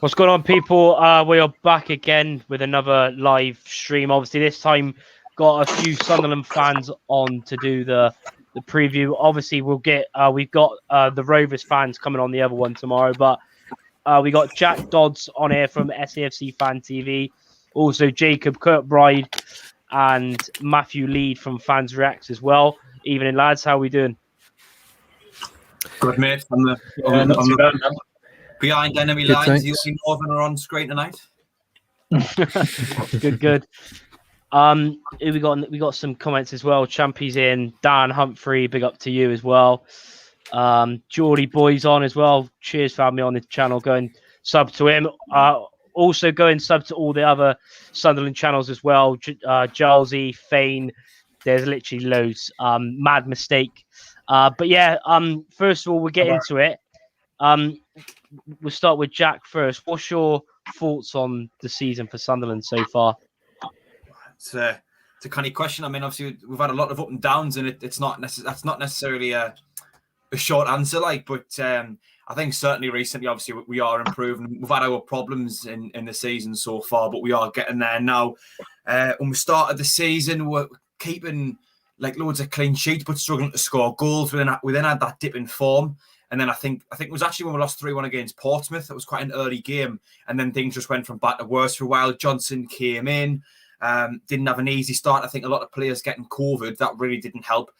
What's going on, people? We are back again with another live stream. Obviously, this time got a few Sunderland fans on to do the preview. Obviously, we've got the Rovers fans coming on the other one tomorrow, but we got Jack Dodds on here from SAFC Fan TV, also Jacob Kirkbride and Matthew Lead from Fans Reacts as well. Evening, lads. How are we doing? Good, mate. Behind enemy Good, lines, thanks. the only Northern are on screen tonight. Good. We got some comments as well. Champy's in, Dan Humphrey, big up to you as well. Geordie Boy's on as well. Cheers for having me on the channel. Go and sub to him. Also go and sub to all the other Sunderland channels as well. Jalsy, Fane. There's literally loads. Mad Mistake. But yeah, first of all, we'll get into it. We'll start with Jack first. What's your thoughts on the season for Sunderland so far? It's a kind of question. I mean, obviously, we've had a lot of up and downs, and that's not necessarily a short answer. But I think certainly recently, obviously, we are improving. We've had our problems in the season so far, but we are getting there now. When we started the season, we're keeping like loads of clean sheets, but struggling to score goals. We then had that dip in form. And then I think it was actually when we lost 3-1 against Portsmouth. It was quite an early game. And then things just went from bad to worse for a while. Johnson came in, didn't have an easy start. I think a lot of players getting COVID, that really didn't help.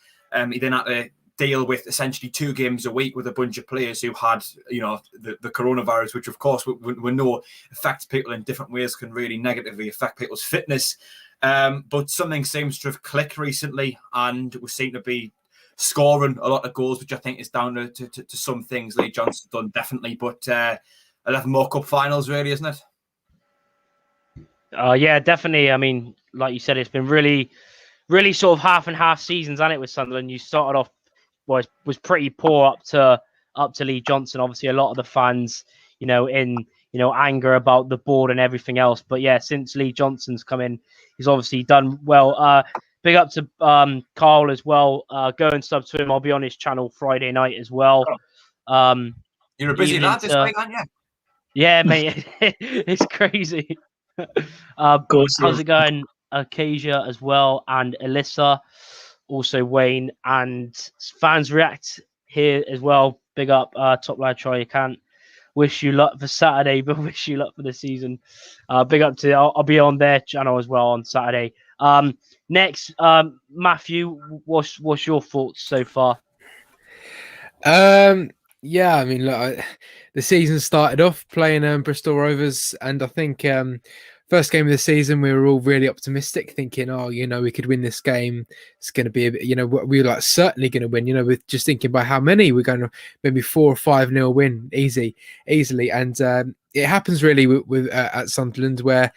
He then had to deal with essentially 2 games a week with a bunch of players who had, the coronavirus, which of course we know affects people in different ways, can really negatively affect people's fitness. But something seems to have clicked recently, and we seem to be scoring a lot of goals, which I think is down to some things Lee Johnson's done, definitely. But 11 more cup finals, really, isn't it? Yeah, definitely. I mean, like you said, it's been really, really sort of half and half seasons, hasn't it, with Sunderland? You started off was pretty poor up to Lee Johnson. Obviously, a lot of the fans, in anger about the board and everything else. But yeah, since Lee Johnson's come in, he's obviously done well. Big up to Carl as well. Go and sub to him. I'll be on his channel Friday night as well. You're a busy lad this week, aren't you? Yeah, mate. It's crazy. How's it going? Acacia as well, and Alyssa, also Wayne, and Fans React here as well. Big up, top lad, try you can't. Wish you luck for Saturday, but wish you luck for the season. Big up to I'll be on their channel as well on Saturday. Next, Matthew, what's your thoughts so far? Yeah, I mean, look, the season started off playing Bristol Rovers, and I think first game of the season we were all really optimistic, thinking, we could win this game. It's going to be, we were certainly going to win. With just thinking by how many we're going to, maybe 4 or 5-0 win easily, and it happens really with at Sunderland where.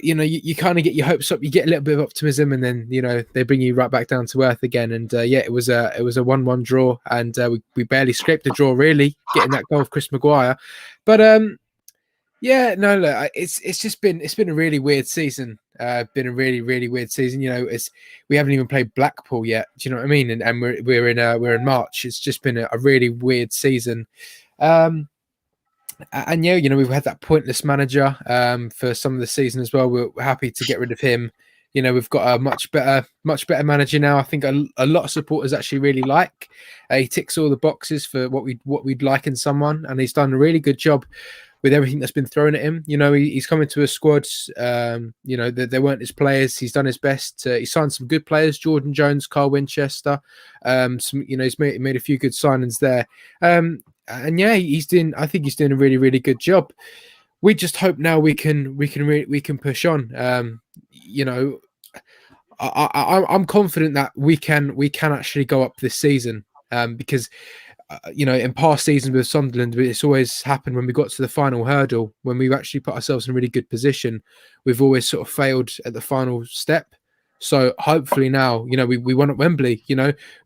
You kind of get your hopes up, you get a little bit of optimism, and then they bring you right back down to earth again. And it was a 1-1 draw, and we barely scraped the draw, really, getting that goal of Chris Maguire. But look, it's been a really weird season. Been a really, really weird season. We haven't even played Blackpool yet. Do you know what I mean? And we're in March. It's just been a really weird season. And we've had that pointless manager for some of the season as well. We're happy to get rid of him. We've got a much better manager now. I think a lot of supporters actually really like. He ticks all the boxes for what we'd like in someone, and he's done a really good job with everything that's been thrown at him. He's coming to a squad. They weren't his players. He's done his best. He signed some good players: Jordan Jones, Carl Winchester. He's made a few good signings there. And yeah, I think he's doing a really, really good job. We just hope now we can push on. I'm confident that we can actually go up this season. Because in past seasons with Sunderland, it's always happened when we got to the final hurdle, when we've actually put ourselves in a really good position. We've always sort of failed at the final step. So hopefully now, we won at Wembley.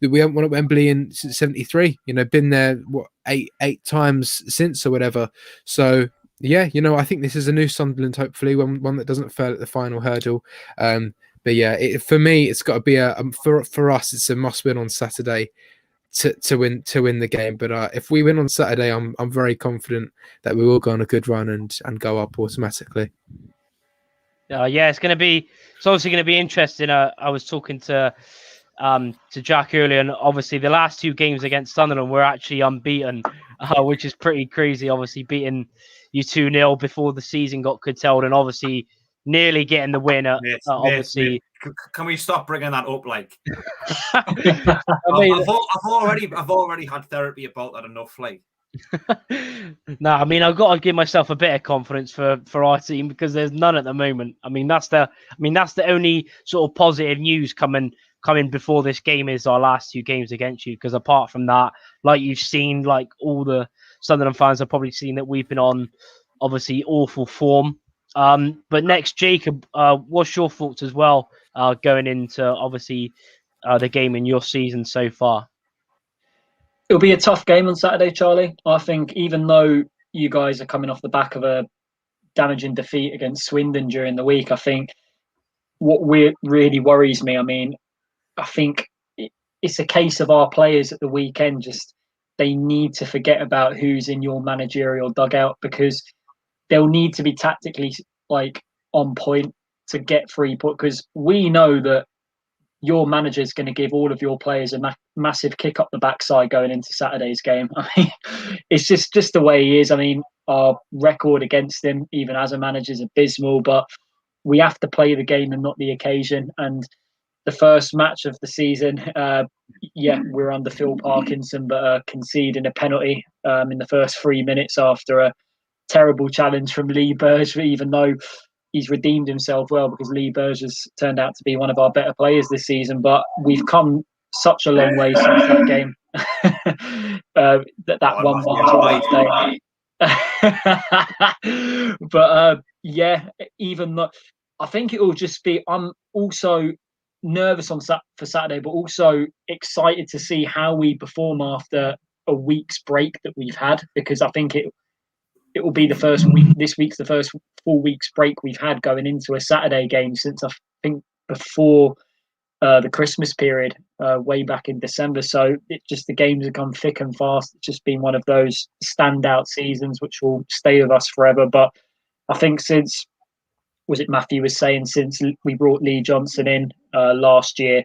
We haven't won at Wembley since '73. Been there eight times since or whatever. So yeah, I think this is a new Sunderland. Hopefully, one that doesn't fail at the final hurdle. But yeah, for me, it's got to be for us. It's a must win on Saturday. to win the game. But if we win on Saturday, I'm very confident that we will go on a good run and go up automatically. Yeah, it's obviously going to be interesting. I was talking to Jack earlier, and obviously the last 2 games against Sunderland were actually unbeaten, which is pretty crazy. Obviously beating you 2-0 before the season got curtailed, and obviously nearly getting the win. Obviously, can we stop bringing that up? Like, I mean, I've already had therapy about that enough. Like, no, I mean, I've got to give myself a bit of confidence for our team, because there's none at the moment. I mean, that's the only sort of positive news coming before this game is our last 2 games against you. Because apart from that, like you've seen, like all the Sunderland fans have probably seen that we've been on obviously awful form. But next, Jacob, what's your thoughts as well going into obviously the game in your season so far? It'll be a tough game on Saturday, Charlie. I think even though you guys are coming off the back of a damaging defeat against Swindon during the week, I think what really worries me, I mean, I think it's a case of our players at the weekend, just they need to forget about who's in your managerial dugout, because they'll need to be tactically like on point to get 3 points, because we know that your manager is going to give all of your players a massive kick up the backside going into Saturday's game. I mean, it's just the way he is. I mean, our record against him, even as a manager, is abysmal, but we have to play the game and not the occasion. And the first match of the season, we're under Phil Parkinson, but conceding a penalty in the first 3 minutes after a terrible challenge from Lee Burge, even though he's redeemed himself well, because Lee Burge has turned out to be one of our better players this season. But we've come such a long way since that game. that 1-1 But even though I think it will just be, I'm also nervous for Saturday, but also excited to see how we perform after a week's break that we've had, because I think it will be the first week. This week's the first full week's break we've had going into a Saturday game since I think before the Christmas period, way back in December. So the games have come thick and fast. It's just been one of those standout seasons which will stay with us forever. But I think since Matthew was saying, since we brought Lee Johnson in last year,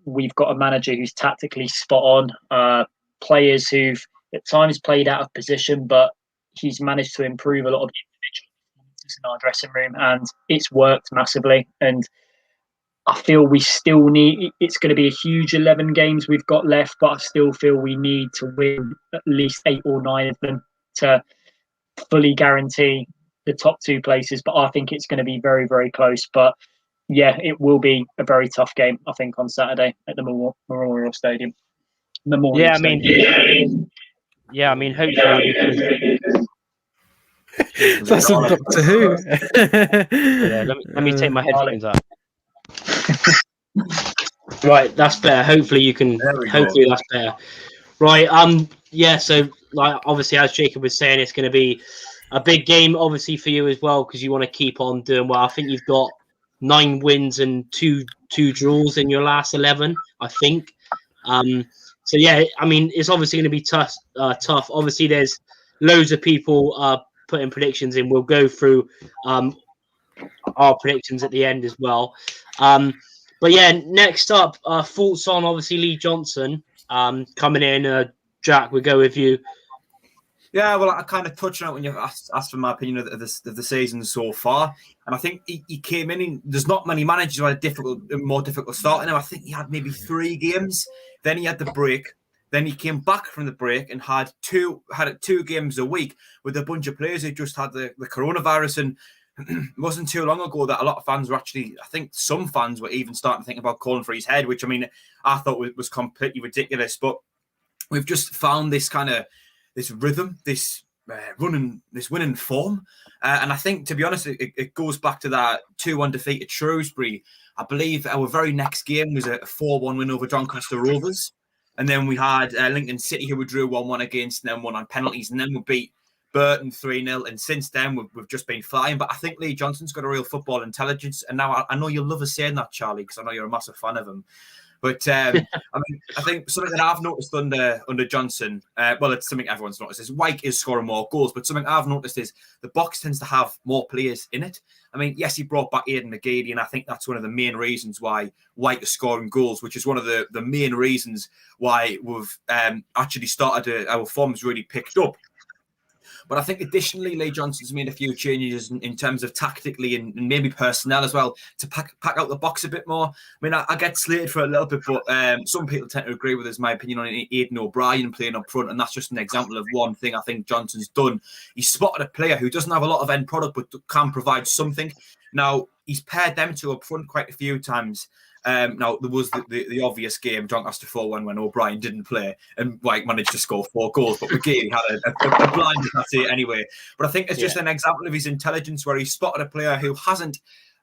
we've got a manager who's tactically spot on, players who've at times played out of position, but he's managed to improve a lot of the individual performances in our dressing room, and it's worked massively. And I feel we still need, it's going to be a huge 11 games we've got left, but I still feel we need to win at least 8 or 9 of them to fully guarantee the top 2 places. But I think it's going to be very, very close. But yeah, it will be a very tough game, I think, on Saturday at the Memorial Stadium. I mean, hopefully. That's some Doctor Who. Let me take my headphones out. Right, that's better. Hopefully you can. Hopefully that's better. Right. So like obviously, as Jacob was saying, it's going to be a big game, obviously for you as well, because you want to keep on doing well. I think you've got 9 wins and two draws in your last 11. I think. So yeah, I mean, it's obviously going to be tough. Obviously, there's loads of people putting predictions in. We'll go through our predictions at the end as well. But yeah, next up, thoughts on obviously Lee Johnson coming in. Jack, we'll go with you. Yeah, well, I kind of touched on it when you asked for my opinion of the season so far, and I think he came in. There's not many managers who had a more difficult start than him. I think he had maybe 3 games. Then he had the break. Then he came back from the break and had 2 games a week with a bunch of players who just had the coronavirus. And it wasn't too long ago that a lot of fans were actually, I think some fans were even starting to think about calling for his head, which, I mean, I thought was completely ridiculous. But we've just found this kind of this rhythm, this winning form. And I think, to be honest, it goes back to that 2-1 defeat at Shrewsbury. I believe our very next game was a 4-1 win over Bristol Rovers. And then we had Lincoln City, who we drew 1-1 against, and then won on penalties. And then we beat Burton 3-0. And since then, we've just been flying. But I think Lee Johnson's got a real football intelligence. And now I know you'll love us saying that, Charlie, because I know you're a massive fan of him. But I mean, I think something that I've noticed under Johnson, well, it's something everyone's noticed, is White is scoring more goals. But something I've noticed is the box tends to have more players in it. I mean, yes, he brought back Aidan McGeady, and I think that's one of the main reasons why White is scoring goals, which is one of the main reasons why we've actually started our form's really picked up. But I think additionally, Lee Johnson's made a few changes in terms of tactically and maybe personnel as well to pack out the box a bit more. I mean, I get slated for a little bit, but some people tend to agree with us, my opinion, on Aidan O'Brien playing up front. And that's just an example of one thing I think Johnson's done. He's spotted a player who doesn't have a lot of end product, but can provide something. Now, he's paired them two up front quite a few times. Now, there was the obvious game, Doncaster 4-1, when O'Brien didn't play and White managed to score 4 goals, but McGeady had a blind at it anyway. But I think it's just an example of his intelligence where he spotted a player who hasn't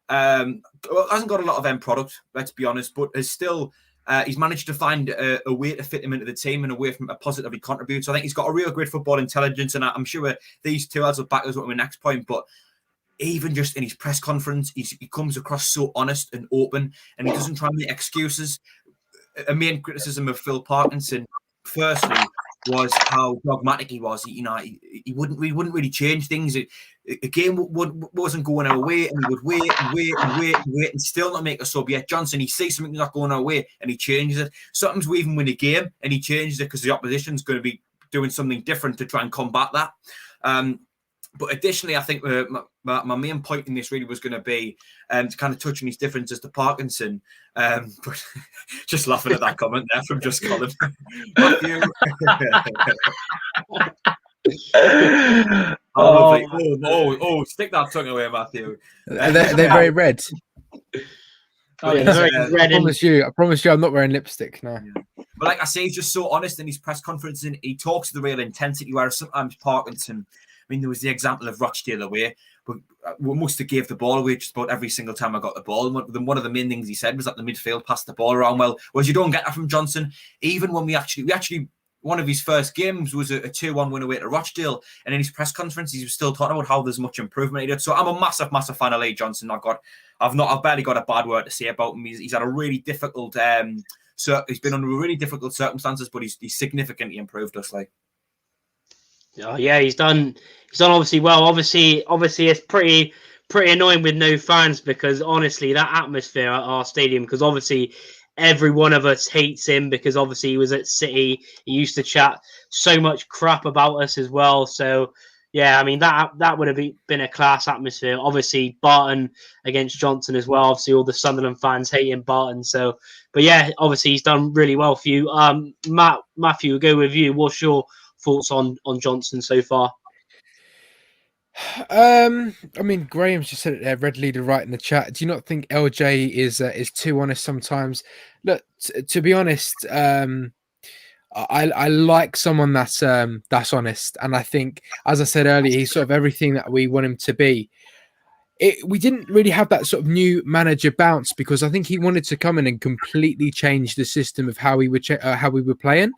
got a lot of end product, let's be honest, but is still he's managed to find a way to fit him into the team and a way from a positively contribute. So I think he's got a real great football intelligence, and I'm sure these two lads will back us up with my next point, but even just in his press conference, he comes across so honest and open, and he doesn't try and make excuses. A main criticism of Phil Parkinson, firstly, was how dogmatic he was. He wouldn't really change things. A game wasn't going our way, and he would wait, and still not make a sub. Yet Johnson, he sees something not going our way, and he changes it. Sometimes we even win a game, and he changes it because the opposition's going to be doing something different to try and combat that. But additionally, I think my main point in this really was going to be to kind of touch on his differences to Parkinson. But just laughing at that comment there from Just Colin. Matthew. Stick that tongue away, Matthew. They're very red. Red. I promise you, I'm not wearing lipstick now. Yeah. But like I say, he's just so honest in his press conferences, and he talks with the real intensity, whereas sometimes Parkinson, I mean, there was the example of Rochdale away, but we must have gave the ball away just about every single time I got the ball. And one of the main things he said was that the midfield passed the ball around well. Whereas you don't get that from Johnson. Even when we actually one of his first games was a 2-1 win away to Rochdale, and in his press conference he was still talking about how there's much improvement he did. So I'm a massive fan of Lee Johnson. I've barely got a bad word to say about him. He's had a really difficult he's been under really difficult circumstances, but he's significantly improved us. Oh, yeah, he's done obviously well. Obviously it's pretty annoying with no fans, because honestly that atmosphere at our stadium, because obviously every one of us hates him, because obviously he was at City, he used to chat so much crap about us as well. So yeah, I mean that would have been a class atmosphere. Obviously Barton against Johnson as well. Obviously all the Sunderland fans hating Barton. So, but yeah, obviously he's done really well for you. Matthew, we'll go with you. What's your thoughts on Johnson so far? I mean, Graham's just said it there, red leader right in the chat. Do you not think LJ is too honest sometimes? Look, to be honest, I like someone that's honest, and I think, as I said earlier, he's sort of everything that we want him to be. We didn't really have that sort of new manager bounce, because I think he wanted to come in and completely change the system of how we were playing,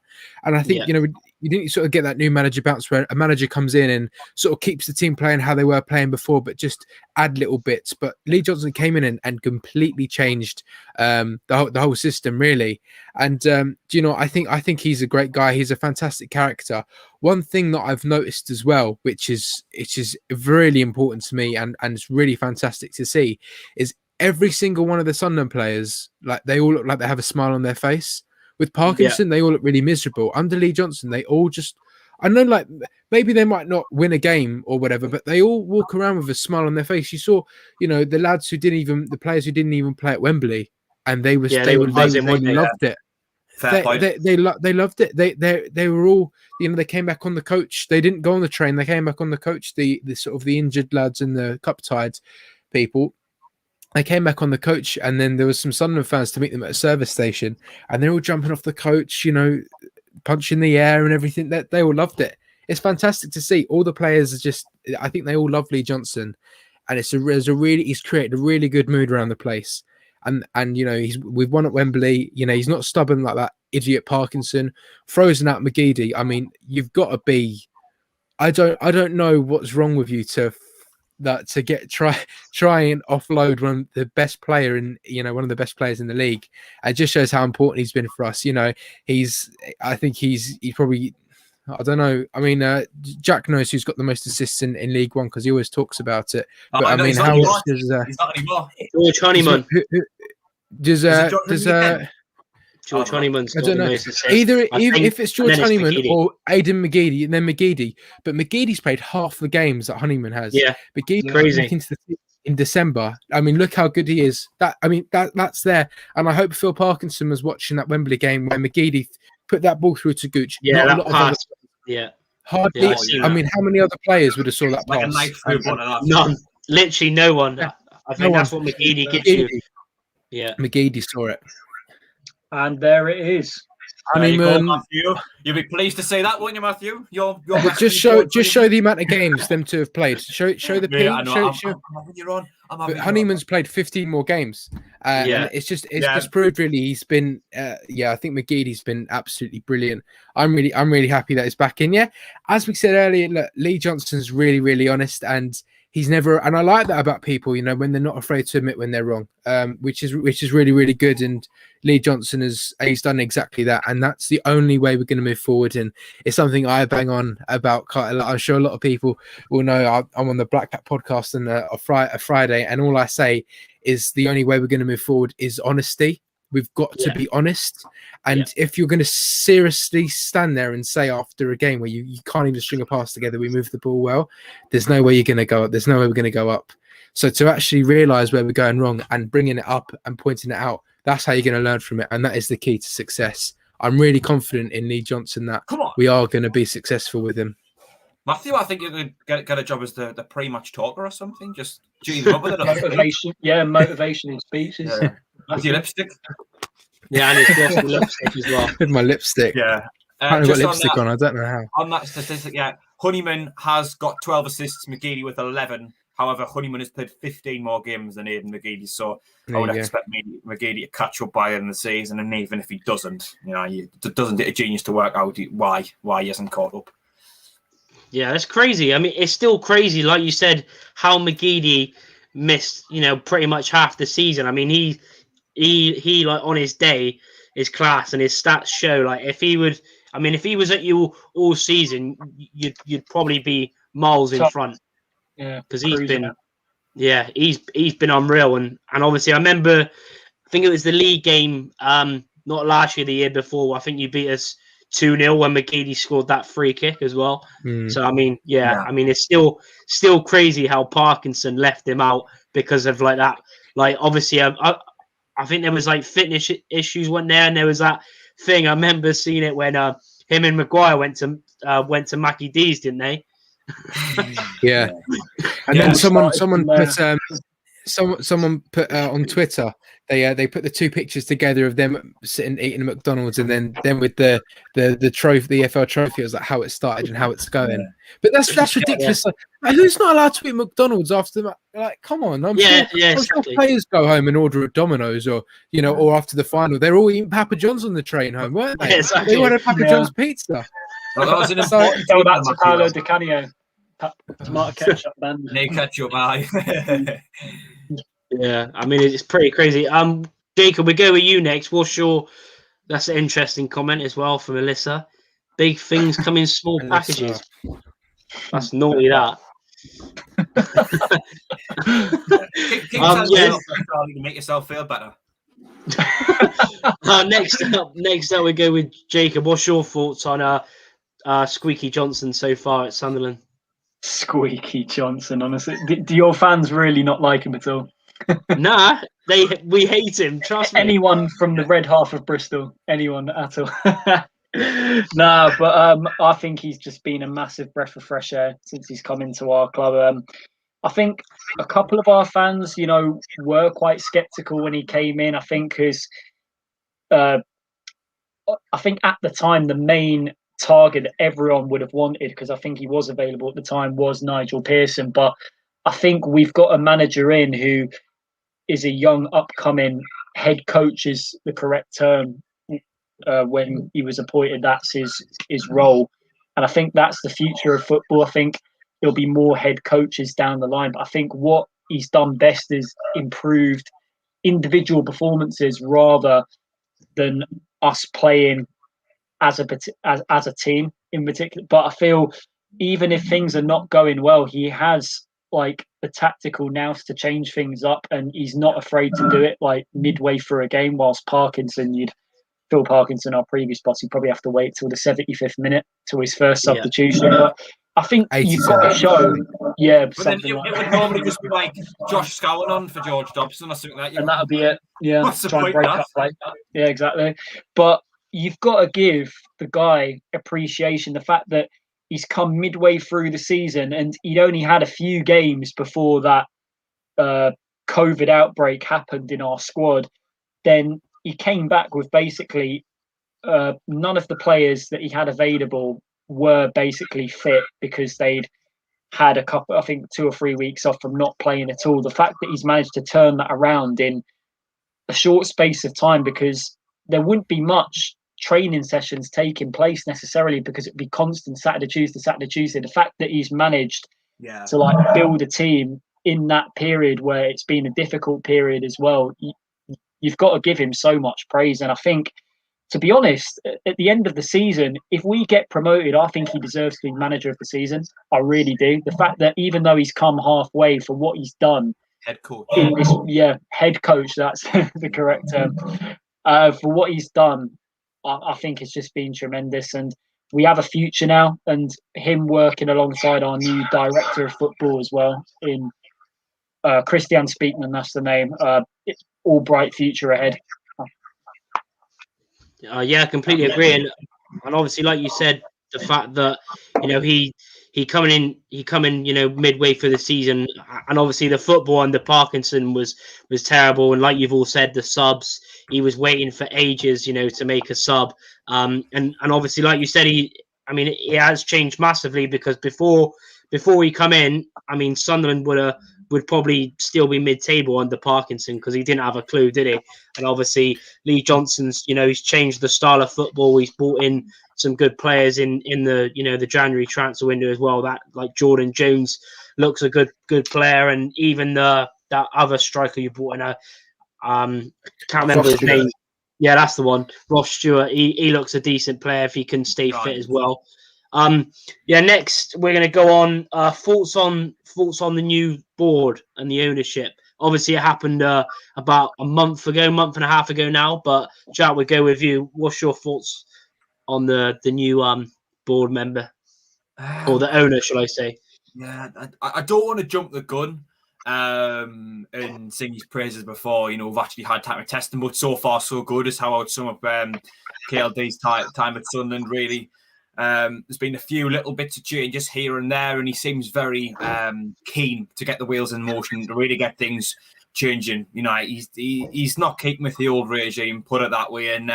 and I think you didn't sort of get that new manager bounce where a manager comes in and sort of keeps the team playing how they were playing before, but just add little bits. But Lee Johnson came in and completely changed the whole system, really. And I think he's a great guy. He's a fantastic character. One thing that I've noticed as well, which is really important to me and it's really fantastic to see, is every single one of the Sunderland players, like, they all look like they have a smile on their face. With Parkinson, they all look really miserable. Under Lee Johnson, they all just, I know, like, maybe they might not win a game or whatever, but they all walk around with a smile on their face. You saw, the players who didn't even play at Wembley, and they loved it. They loved it. They were all, they came back on the coach. They didn't go on the train. They came back on the coach. The sort of the injured lads and the cup-tied people. They came back on the coach, and then there was some Sunderland fans to meet them at a service station, and they're all jumping off the coach, punching the air and everything. They all loved it. It's fantastic to see. All the players are just, I think they all love Lee Johnson, and he's created a really good mood around the place. And we've won at Wembley. He's not stubborn like that idiot Parkinson, frozen out McGeady. I mean, you've got to be. I don't know what's wrong with you to that to try and offload one of the best player in one of the best players in the league. It just shows how important he's been for us. I think he's probably, I don't know. I mean, Jack knows who's got the most assists in League One because he always talks about it. But I mean, how much does he's not anymore. George Honeyman. George Honeyman's I got don't the know. most assists. Either if it's George Honeyman McGeady. or Aidan McGeady, and then McGeady. But McGeady's played half the games that Honeyman has. Yeah, McGeady crazy. back into the team in December. I mean, look how good he is. That's there. And I hope Phil Parkinson was watching that Wembley game where McGeady put that ball through to Gooch. Yeah, that pass. Hardly. Yeah, I mean, how many other players would have saw that like pass? A knife through none. Literally no one. Yeah. I think that's what McGeady gives you. Yeah, McGeady saw it. And there it is. Honeyman, Matthew. You'll be pleased to say that, won't you, Matthew? Just show the amount of games them two have played. Show the P. But Honeyman's played 15 more games. And it's just proved really he's been. I think McGeady's been absolutely brilliant. I'm really happy that he's back in. Yeah, as we said earlier, look, Lee Johnson's really, really honest, and he's never. And I like that about people. When they're not afraid to admit when they're wrong, which is really, really good. And Lee Johnson he's done exactly that, and that's the only way we're going to move forward. And it's something I bang on about quite a lot. I'm sure a lot of people will know I'm on the Black Cat podcast on a Friday, and all I say is the only way we're going to move forward is honesty. We've got to be honest, and if you're going to seriously stand there and say after a game where you can't even string a pass together, we move the ball well, there's no way you're going to go up. There's no way we're going to go up. So to actually realise where we're going wrong and bringing it up and pointing it out, that's how you're going to learn from it. And that is the key to success. I'm really confident in Lee Johnson that we are going to be successful with him. Matthew, I think you could get a job as the pre-match talker or something. Just G them up with it. Motivational speeches. Yeah. With your lipstick. Yeah, and it's got lipstick as well. With my lipstick. Yeah. I haven't got lipstick on. I don't know how. On that statistic, Honeyman has got 12 assists, McGeady with 11. However, Honeyman has played 15 more games than Aidan McGeady, so I would expect McGeady to catch up by the end of the season. And even if he doesn't, it doesn't take a genius to work out why he hasn't caught up. Yeah, that's crazy. I mean, it's still crazy, like you said, how McGeady missed, pretty much half the season. I mean, he like on his day, his class and his stats show like if he was at you all season, you'd probably be miles in front. Yeah, because he's been unreal, and obviously I remember, I think it was the league game, not last year, the year before. I think you beat us 2-0 when McGeady scored that free kick as well. So I mean, I mean it's still crazy how Parkinson left him out because of like that. Like obviously, I think there was like fitness issues went there, and there was that thing. I remember seeing it when him and Maguire went to Mackie D's, didn't they? Yeah, and then someone put on Twitter. They put the two pictures together of them sitting eating at McDonald's, and then with the trophy, the EFL trophy. It was like how it started and how it's going. Yeah. But that's ridiculous. Like, who's not allowed to eat McDonald's after? Like, come on! I'm sure players go home and order a Domino's, or or after the final, they're all eating Papa John's on the train home, weren't they? Exactly. They wanted Papa John's pizza. Well, that was tell that to Paolo Di Canio. Tomato ketchup, man. No ketchup, aye. Yeah, I mean it's pretty crazy. Jacob, we go with you next. That's an interesting comment as well from Alyssa. Big things come in small packages. That's naughty, that. To make yourself feel better. Next up, we go with Jacob. What's your thoughts on Squeaky Johnson so far at Sunderland? Squeaky Johnson, honestly. Do your fans really not like him at all? Nah, we hate him. Trust me. Anyone from the red half of Bristol, anyone at all. Nah, but I think he's just been a massive breath of fresh air since he's come into our club. I think a couple of our fans, were quite skeptical when he came in. I think at the time the main target that everyone would have wanted, because I think he was available at the time, was Nigel Pearson. But I think we've got a manager in who is a young upcoming head coach, is the correct term. When he was appointed, that's his role, and I think that's the future of football. I think there'll be more head coaches down the line. But I think what he's done best is improved individual performances rather than us playing as a team in particular. But I feel even if things are not going well, he has like the tactical nous to change things up, and he's not afraid to do it like midway through a game. Whilst Phil Parkinson, our previous boss, he'd probably have to wait till the 75th minute to his first substitution. But I think you've got to show, But then it would normally just be like Josh Scowen on for George Dobson or something like that. And that'll be it. Yeah, what's the try and point break of up play. Yeah, exactly. But you've got to give the guy appreciation. The fact that he's come midway through the season and he'd only had a few games before that COVID outbreak happened in our squad. Then he came back with basically none of the players that he had available were basically fit because they'd had a couple, I think 2 or 3 weeks off from not playing at all. The fact that he's managed to turn that around in a short space of time, because there wouldn't be much training sessions taking place necessarily because it'd be constant Saturday, Tuesday. The fact that he's managed to like build a team in that period where it's been a difficult period as well, you've got to give him so much praise. And I think, to be honest, at the end of the season, if we get promoted, I think he deserves to be manager of the season. I really do. The fact that even though he's come halfway for what he's done, head coach, head coach, that's the correct term. For what he's done, I think it's just been tremendous. And we have a future now, and him working alongside our new director of football as well, in Christian Speakman, that's the name. It's all bright future ahead. Yeah, I completely agree, and obviously, like you said, the fact that he come in midway through the season, and obviously the football under Parkinson was terrible, and like you've all said, the subs, he was waiting for ages, to make a sub, and obviously, like you said, he has changed massively, because before he come in, Sunderland would probably still be mid-table under Parkinson, because he didn't have a clue, did he? And obviously Lee Johnson's, he's changed the style of football. He's brought in some good players in the the January transfer window as well. That, like, Jordan Jones looks a good player, and even that other striker you brought in, can't remember his name. Yeah, that's the one, Ross Stewart. He looks a decent player if he can stay fit as well. Next we're going to go on thoughts on the new board and the ownership. Obviously it happened about a month and a half ago now, but Jack, we'll go with you. What's your thoughts on the new board member, or the owner, shall I say? I don't want to jump the gun and sing his praises before we've actually had time to test him, but so far so good is how I would sum up KLD's time at Sunderland, really. There's been a few little bits of changes here and there, and he seems very keen to get the wheels in motion, to really get things changing. He's not keeping with the old regime, put it that way. And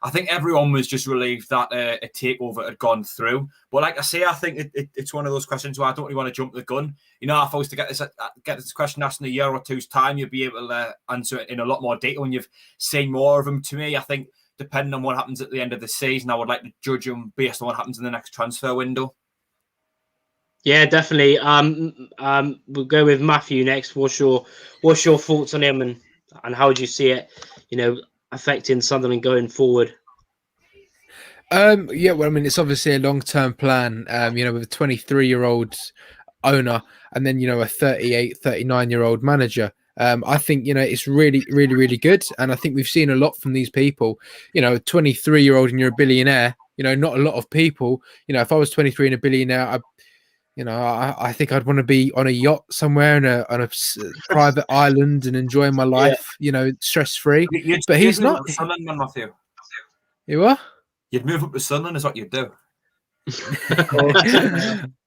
I think everyone was just relieved that a takeover had gone through. But like I say, I think it's one of those questions where I don't really want to jump the gun. If I was to get this question asked in a year or two's time, you'll be able to answer it in a lot more detail when you've seen more of them. To me, I think, depending on what happens at the end of the season, I would like to judge him based on what happens in the next transfer window. Yeah, definitely. We'll go with Matthew next. What's your thoughts on him, and how do you see it, affecting Sunderland going forward? It's obviously a long-term plan, with a 23-year-old owner and then, a 38, 39-year-old manager. I think, it's really, really, really good. And I think we've seen a lot from these people. A 23-year-old and you're a billionaire, not a lot of people. If I was 23 and a billionaire, I think I'd want to be on a yacht somewhere on a private island and enjoying my life, stress-free. But he's not. Sunderland, Matthew. You what? You'd move up to Sunderland is what you'd do.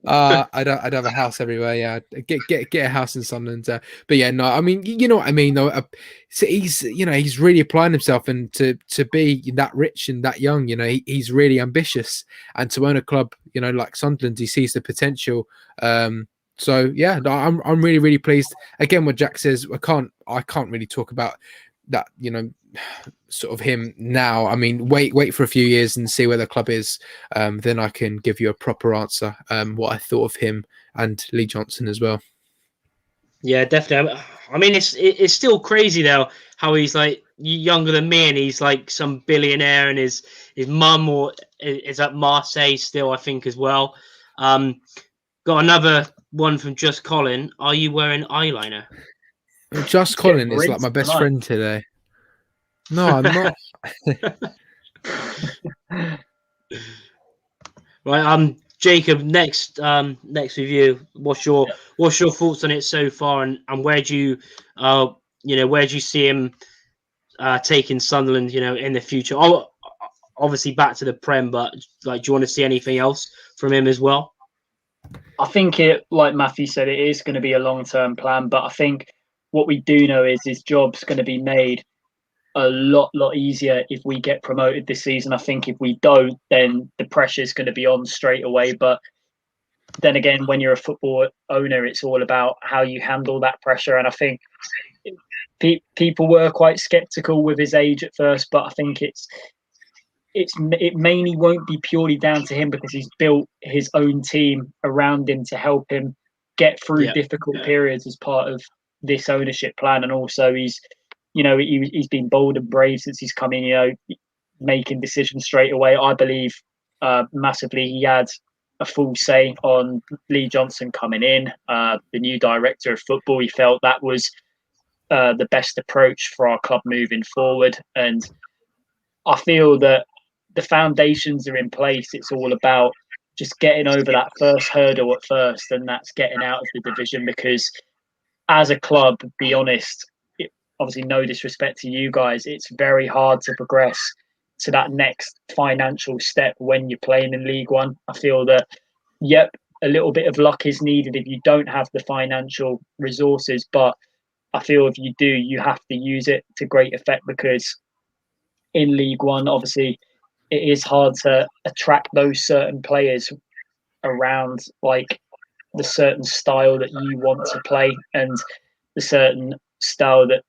I'd have a house everywhere. Yeah, get a house in Sunderland. But yeah, no, you know what I mean. Though, so he's really applying himself, and to be that rich and that young, he's really ambitious, and to own a club, like Sunderland, he sees the potential. So yeah, no, I'm really, really pleased. Again, what Jack says, I can't really talk about that, sort of him now. I mean, wait for a few years and see where the club is. Then I can give you a proper answer. What I thought of him and Lee Johnson as well. Yeah, definitely. I mean, it's still crazy though how he's like younger than me and he's like some billionaire and his mum is at Marseille still, I think, as well. Got another one from Just Colin. Are you wearing eyeliner? Just Colin is like my best friend today. No, I'm not. Right, Jacob. Next with you. What's your thoughts on it so far, and where do you where do you see him taking Sunderland, in the future? Oh, obviously back to the Prem, but like, do you want to see anything else from him as well? I think like Matthew said, it is going to be a long-term plan, but I think what we do know is his job's going to be made a lot easier if we get promoted this season. I think if we don't, then the pressure is going to be on straight away. But then again, when you're a football owner, it's all about how you handle that pressure. And I think people were quite skeptical with his age at first, but I think it mainly won't be purely down to him because he's built his own team around him to help him get through difficult periods as part of this ownership plan. And also he's been bold and brave since he's come in, making decisions straight away. I believe massively he had a full say on Lee Johnson coming in, the new director of football. He felt that was the best approach for our club moving forward. And I feel that the foundations are in place. It's all about just getting over that first hurdle at first, and that's getting out of the division. Because as a club, be honest, obviously no disrespect to you guys, it's very hard to progress to that next financial step when you're playing in League One. I feel that, a little bit of luck is needed if you don't have the financial resources, but I feel if you do, you have to use it to great effect, because in League One, obviously, it is hard to attract those certain players around like the certain style that you want to play and the certain style that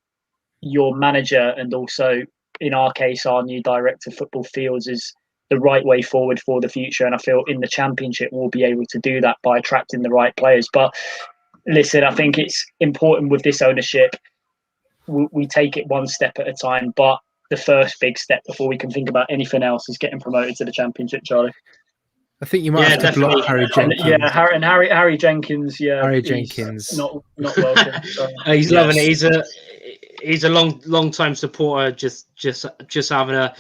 your manager and also, in our case, our new director of football feels is the right way forward for the future. And I feel in the Championship we'll be able to do that by attracting the right players. But listen, I think it's important with this ownership, we take it one step at a time, but the first big step before we can think about anything else is getting promoted to the Championship, Charlie. I think you might have to block Harry Jenkins. Harry Jenkins. Yeah, Harry Jenkins. Not welcome. So. He's loving it. He's a long time supporter. Just having a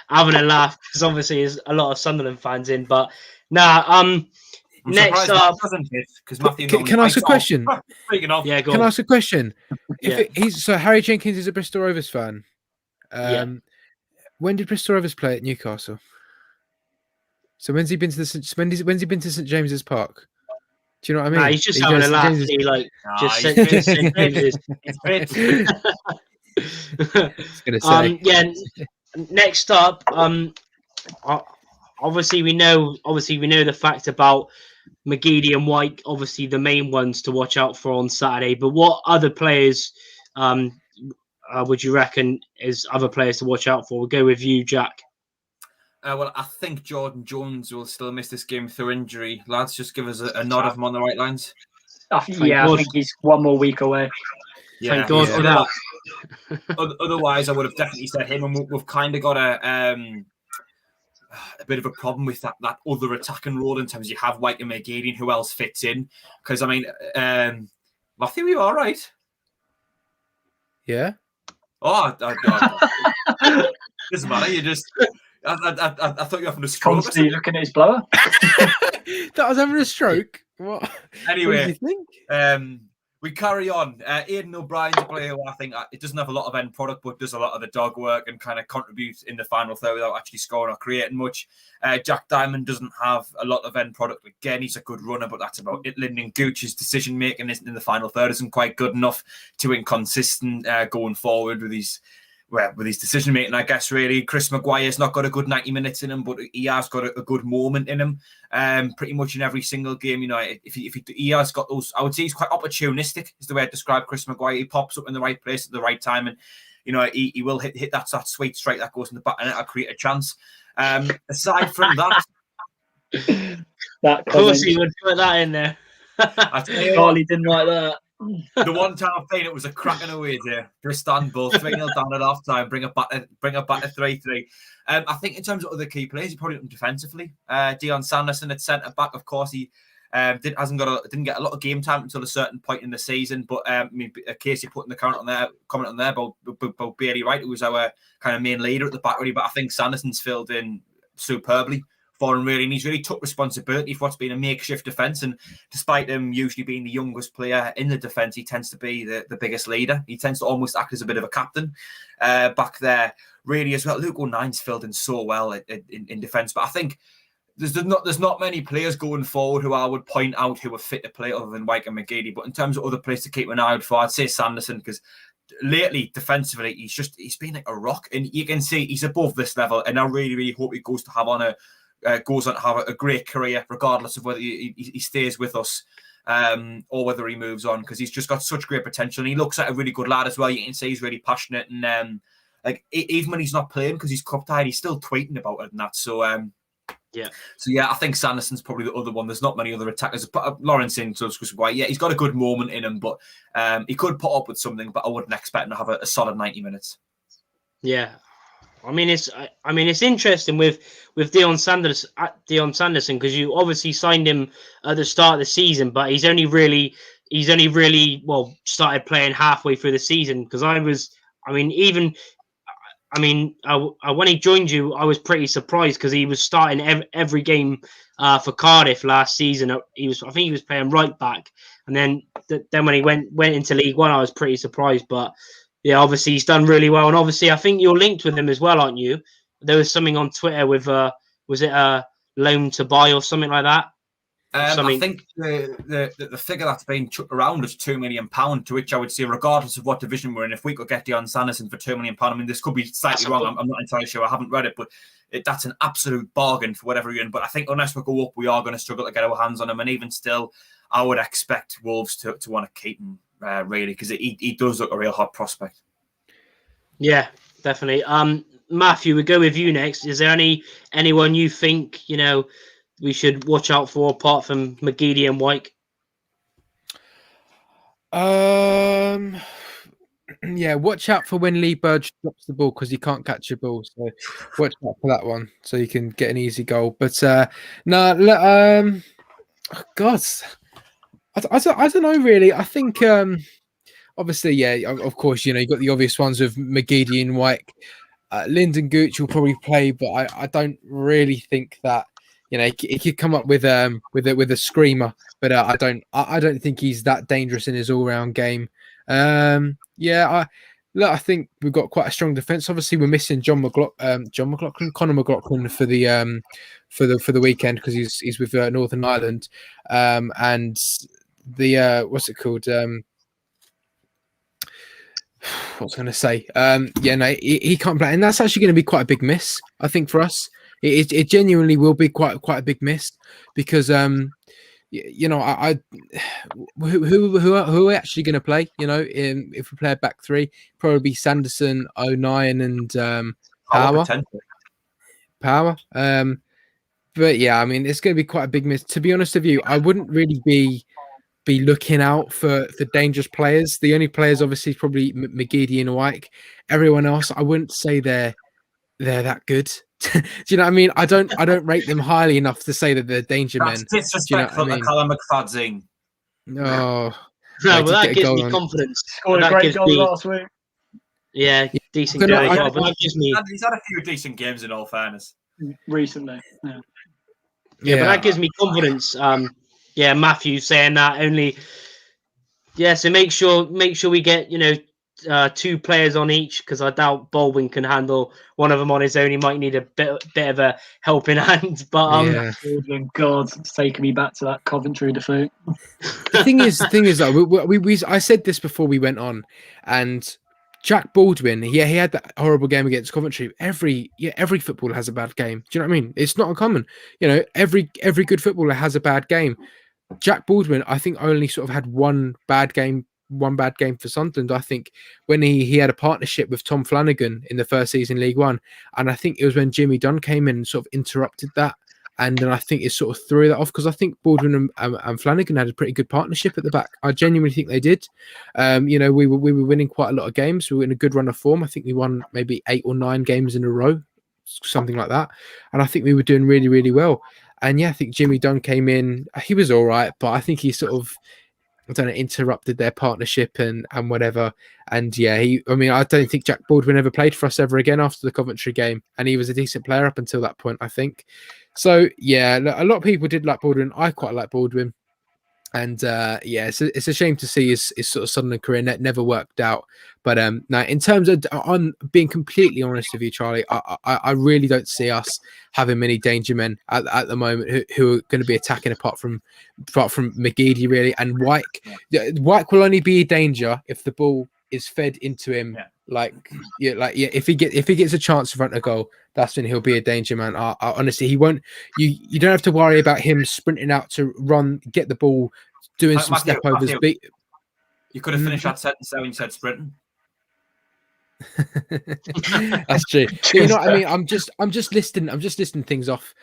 laugh, because obviously there's a lot of Sunderland fans in. But next up, can I ask a question? Yeah, go on. Can I ask a question? Yeah. So Harry Jenkins is a Bristol Rovers fan. When did Bristol Rovers play at Newcastle? So when's he been to St James's Park? Do you know what I mean? Nah, he's just having a laugh. Next up, obviously we know the fact about McGeady and White, obviously the main ones to watch out for on Saturday. But what other players would you reckon is other players to watch out for? We'll go with you, Jack. Well, I think Jordan Jones will still miss this game through injury. Lads, just give us a nod if I'm on the right lines. I think he's one more week away. Thank God for that. Otherwise, I would have definitely said him, and we've kind of got a bit of a problem with that other attacking role in terms of you have White and McGeady, and who else fits in? Because, I mean, Matthew, are you all right? Yeah. Oh, doesn't matter. You just... I thought you were having a stroke. Constantly looking at his blower. That was having a stroke. What? Anyway, what do you think? we carry on. Aidan O'Brien's a player who I think it doesn't have a lot of end product, but does a lot of the dog work and kind of contributes in the final third without actually scoring or creating much. Jack Diamond doesn't have a lot of end product. Again, he's a good runner, but that's about it. Lyndon Gooch's decision making in the final third isn't quite good enough, too inconsistent going forward with his decision making, I guess. Really, Chris Maguire's not got a good 90 minutes in him, but he has got a good moment in him. Pretty much in every single game, if he has got those, I would say he's quite opportunistic, is the way I describe Chris Maguire. He pops up in the right place at the right time, and he will hit that sweet strike that goes in the back and it'll create a chance. Aside from that, That Of course, comment, he would put that in there. I tell you what, Charlie didn't like that. the one time I've played it was a cracking away there for Istanbul, 3-0 down at half time, bring it back to 3-3. I think in terms of other key players, he probably looked defensively. Dion Sanderson at centre back, of course, he didn't get a lot of game time until a certain point in the season. But Casey put in the comment on there about Bailey Wright, who was our kind of main leader at the back, really. But I think Sanderson's filled in superbly for him, really, and he's really took responsibility for what's been a makeshift defence. And despite him usually being the youngest player in the defence, he tends to be the biggest leader. He tends to almost act as a bit of a captain back there, really, as well. Luke O'Nine's filled in so well in defence, but I think there's not many players going forward who I would point out who are fit to play other than Wyke and McGeady. But in terms of other players to keep an eye out for, I'd say Sanderson, because lately defensively he's been like a rock, and you can see he's above this level. And I really, really hope he goes on to have a great career, regardless of whether he stays with us or whether he moves on, because he's just got such great potential. And he looks like a really good lad as well. You can see he's really passionate, and even when he's not playing because he's cup tied, he's still tweeting about it and that. So I think Sanderson's probably the other one. There's not many other attackers. Lawrence in, so he's got a good moment in him, but he could put up with something. But I wouldn't expect him to have a solid 90 minutes. Yeah. I mean, it's interesting with Dion Sanderson because you obviously signed him at the start of the season, but he's only really started playing halfway through the season. Because when he joined you, I was pretty surprised because he was starting every game for Cardiff last season. I think he was playing right back, and then when he went into League One, I was pretty surprised, but. Yeah, obviously he's done really well, and obviously I think you're linked with him as well, aren't you? There was something on Twitter with was it a loan to buy or something like that? I think the figure that's been chucked around is £2 million. To which I would say, regardless of what division we're in, if we could get Dion Sanderson for £2 million, I mean, this could be slightly wrong. I'm not entirely sure. I haven't read it, but that's an absolute bargain for whatever you're in. But I think unless we go up, we are going to struggle to get our hands on him, and even still, I would expect Wolves to want to keep him. Really, because he does look a real hot prospect. Yeah, definitely. Matthew, we go with you next. Is there anyone you think we should watch out for apart from McGeady and Wyke? Yeah, watch out for when Lee Burge drops the ball because he can't catch a ball. So watch out for that one so you can get an easy goal. But God. I don't know really. I think obviously, yeah, of course, you got the obvious ones of McGeady and Wyke. Lyndon Gooch will probably play, but I don't really think that he could come up with a screamer. But I don't think he's that dangerous in his all round game. I think we've got quite a strong defense. Obviously, we're missing Conor McLaughlin for the weekend because he's with Northern Ireland, and the what's it called? What's I going to say? He can't play, and that's actually going to be quite a big miss, I think, for us. It genuinely will be quite a big miss because who are actually going to play? If we play a back three, probably Sanderson, O'Nien, and Power. But yeah, I mean, it's going to be quite a big miss. To be honest with you, I wouldn't really be looking out for dangerous players. The only players, obviously, probably McGeady and Wyke. Everyone else, I wouldn't say they're that good. Do you know what I mean? I don't rate them highly enough to say that they're danger men. That's disrespectful to Callum McFadzean. No, but that gives me confidence. Scored a great goal last week. Yeah, decent goal. He's had a few decent games in all fairness recently. Yeah, but that gives me confidence. Matthew saying that only. Yeah, so make sure we get two players on each because I doubt Baldwin can handle one of them on his own. He might need a bit of a helping hand. But God, it's taking me back to that Coventry defeat. The thing is though, I said this before we went on, and Jack Baldwin, he had that horrible game against Coventry. Every footballer has a bad game. Do you know what I mean? It's not uncommon. Every good footballer has a bad game. Jack Baldwin, I think, only sort of had one bad game one bad game for Sunderland. I think when he had a partnership with Tom Flanagan in the first season League One, and I think it was when Jimmy Dunn came in and sort of interrupted that. And then I think it sort of threw that off, because I think Baldwin and Flanagan had a pretty good partnership at the back. I genuinely think they did. We were winning quite a lot of games. We were in a good run of form. I think we won maybe 8 or 9 games in a row, something like that. And I think we were doing really, really well. And yeah, I think Jimmy Dunn came in. He was all right, but I think he sort of, I don't know, interrupted their partnership and whatever. And yeah, I don't think Jack Baldwin ever played for us ever again after the Coventry game. And he was a decent player up until that point, I think. So yeah, a lot of people did like Baldwin. I quite like Baldwin. And it's a shame to see his sort of Sunderland career never worked out. But now, in terms of, on being completely honest with you, Charlie, I really don't see us having many danger men at the moment who are going to be attacking apart from McGeady, really. And Wyke will only be a danger if the ball is fed into him. If he gets a chance in front of goal, that's when he'll be a danger man. Honestly, he won't. You don't have to worry about him sprinting out to run, get the ball, doing some step overs. You could have finished that sentence there when you said sprinting. That's true. You know what I mean? I'm just listing things off.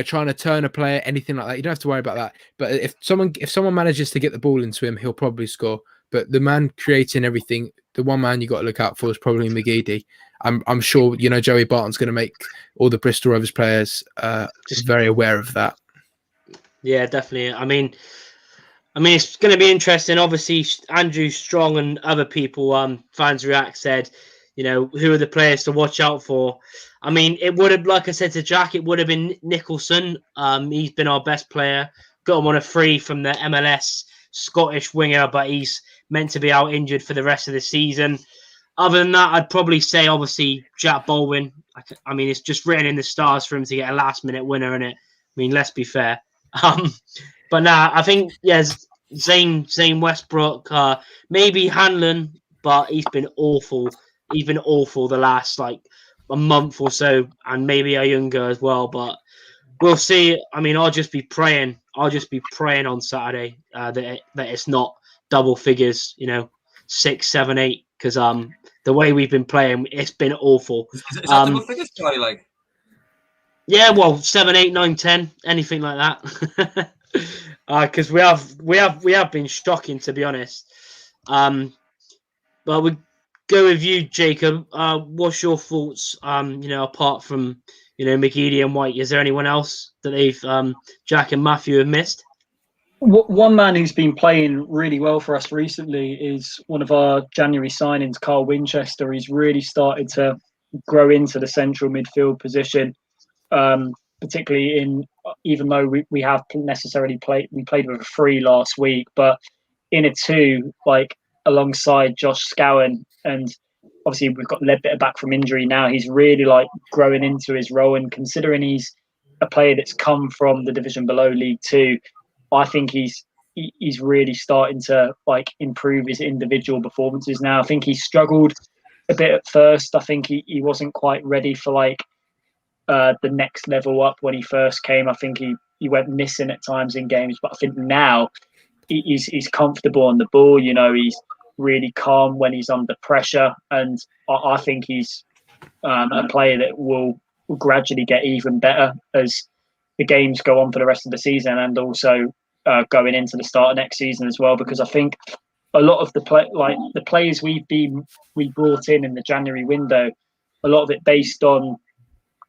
Trying to turn a player, anything like that. You don't have to worry about that. But if someone manages to get the ball into him, he'll probably score. But the man creating everything, the one man you got to look out for is probably McGeady. I'm sure Joey Barton's going to make all the Bristol Rovers players just very aware of that. Yeah, definitely. I mean, it's going to be interesting. Obviously, Andrew Strong and other people, Fans React said, who are the players to watch out for? I mean, it would have, like I said to Jack, it would have been Nicholson. He's been our best player. Got him on a free from the MLS Scottish winger, but he's meant to be out injured for the rest of the season. Other than that, I'd probably say, obviously, Jack Baldwin. I mean, it's just written in the stars for him to get a last-minute winner in it. I mean, let's be fair. But now I think, Zane Westbrook, maybe Hanlon, but he's been awful. He's been awful the last, a month or so, and maybe a younger as well. But we'll see. I mean, I'll just be praying on Saturday that it's not double figures, 6, 7, 8, because the way we've been playing, it's been awful. Is that double figures, Charlie? Yeah, well, 7, 8, 9, 10, anything like that. Because we have been shocking, to be honest. But we go with you, Jacob. What's your thoughts? Apart from McGeady and White, is there anyone else that they've Jack and Matthew have missed? One man who's been playing really well for us recently is one of our January signings, Carl Winchester. He's really started to grow into the central midfield position, particularly even though we have necessarily played with a 3 last week, but in a 2, alongside Josh Scowen, and obviously we've got Ledbetter back from injury now. He's really growing into his role, and considering he's a player that's come from the division below League 2, I think he's really starting to improve his individual performances now. I think he struggled a bit at first. I think he wasn't quite ready for the next level up when he first came. I think he went missing at times in games, but I think now he's comfortable on the ball. He's really calm when he's under pressure, and I think he's a player that will gradually get even better as the games go on for the rest of the season, and also going into the start of next season as well. Because I think a lot of the players we brought in the January window, a lot of it based on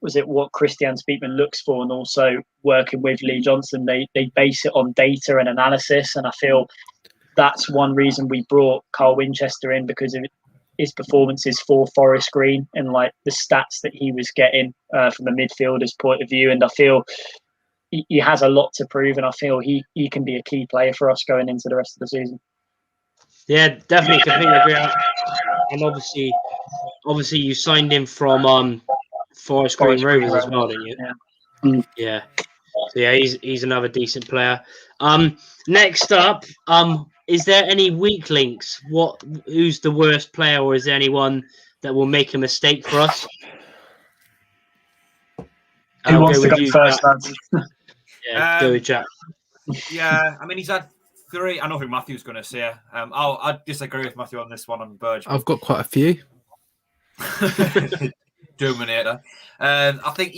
what Christian Speakman looks for, and also working with Lee Johnson, they base it on data and analysis. And I feel that's one reason we brought Carl Winchester in, because of his performances for Forest Green and the stats that he was getting from the midfielder's point of view. And I feel he has a lot to prove, and I feel he can be a key player for us going into the rest of the season. Yeah, definitely, completely agree. And obviously, you signed him from Forest Green Rovers as well, didn't you? Yeah. So yeah, he's another decent player. Next up, is there any weak links? Who's the worst player, or is there anyone that will make a mistake for us? Who wants to go first, lads? Yeah, go with Jack. Yeah, I mean, he's had three. I know who Matthew's going to say. I disagree with Matthew on this one on Burge. I've got quite a few. Dominator. I think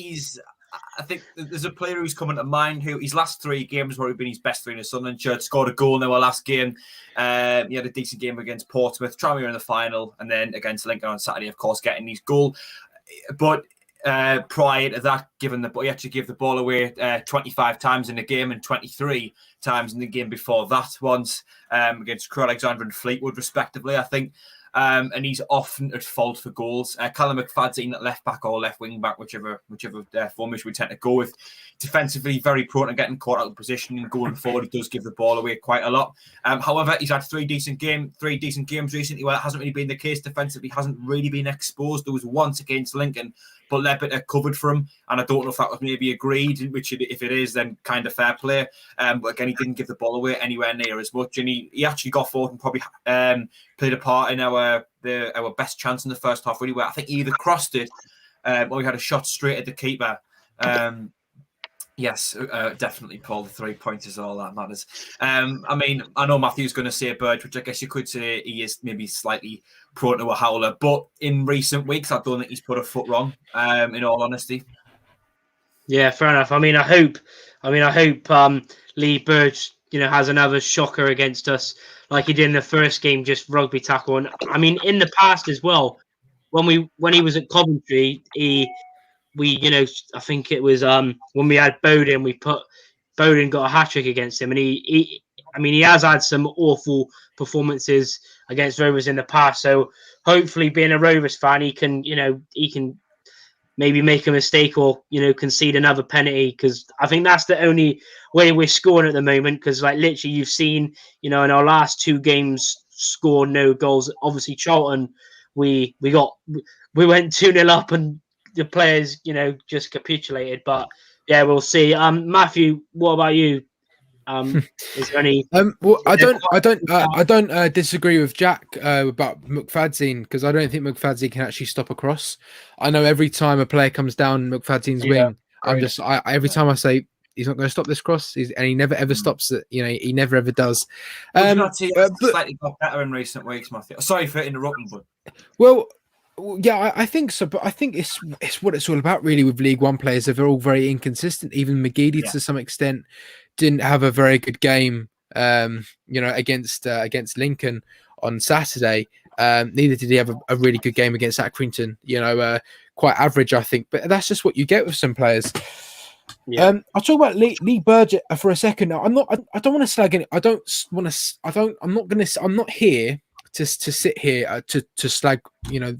there's a player who's coming to mind who his last three games where he'd been his best three in the Sunderland shirt, scored a goal in our last game. He had a decent game against Portsmouth, Tranmere in the final, and then against Lincoln on Saturday, of course, getting his goal. But prior to that, he actually gave the ball away 25 times in the game and 23 times in the game before that, once against Crewe Alexandra and Fleetwood, respectively, I think. And he's often at fault for goals. Callum McFadzean at left back or left wing back, whichever formation we tend to go with. Defensively, very prone to getting caught out of position and going forward. He does give the ball away quite a lot. However, he's had three decent games recently where it hasn't really been the case defensively. Hasn't really been exposed. There was once against Lincoln, but Leppiter covered for him, and I don't know if that was maybe agreed. Which, if it is, then kind of fair play. But again, he didn't give the ball away anywhere near as much, and he actually got forward and probably played a part in our best chance in the first half. Really well, I think he either crossed it or he had a shot straight at the keeper. Yes, definitely, Paul. The 3 pointers, all that matters. I mean, I know Matthew's going to say Burge, which I guess you could say he is maybe slightly prone to a howler, but in recent weeks, I don't think he's put a foot wrong. In all honesty. Yeah, fair enough. I hope Lee Burge, has another shocker against us, like he did in the first game, just rugby tackle. And I mean, in the past as well, when he was at Coventry, I think it was when we had Bowden, Bowden got a hat-trick against him, and he has had some awful performances against Rovers in the past. So hopefully, being a Rovers fan, he can maybe make a mistake or concede another penalty, because I think that's the only way we're scoring at the moment. Because literally, you've seen in our last two games score no goals. Obviously, Charlton, we went 2-0 up and the players, just capitulated. But yeah, we'll see. Matthew, what about you? Is there any? Well, I don't disagree with Jack about McFadzean, because I don't think McFadzean can actually stop a cross. I know every time a player comes down McFadzean's wing, every time I say he's not going to stop this cross, and he never ever stops it. He never ever does. Slightly got better in recent weeks, Matthew. Sorry for interrupting, but yeah, I think so, but I think it's what it's all about, really, with League One players. They're all very inconsistent. Even McGeady, to some extent, didn't have a very good game, against Lincoln on Saturday. Neither did he have a really good game against Accrington. Quite average, I think. But that's just what you get with some players. Yeah. I'll talk about Lee Burge for a second. Now, I don't want to slag it. I'm not here to sit here to slag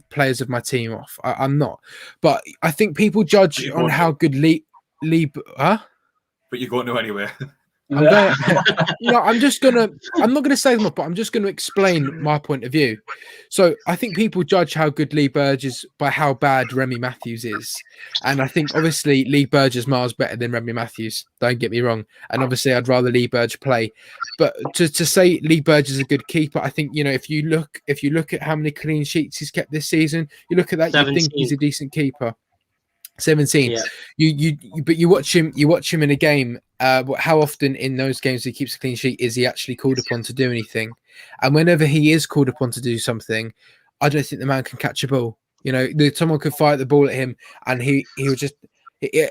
players of my team off. I'm not, but I think people judge on how good Lee. But you're going to anywhere. I'm not gonna say them up, but I'm just gonna explain my point of view. So I think people judge how good Lee Burge is by how bad Remy Matthews is. And I think obviously Lee Burge is miles better than Remy Matthews. Don't get me wrong. And obviously I'd rather Lee Burge play. But to say Lee Burge is a good keeper, I think, if you look at how many clean sheets he's kept this season, you look at that, 17. You think he's a decent keeper. 17. Yeah. But you watch him in a game. How often in those games he keeps a clean sheet is he actually called upon to do anything? And whenever he is called upon to do something, I don't think the man can catch a ball. Someone could fire the ball at him and he would just.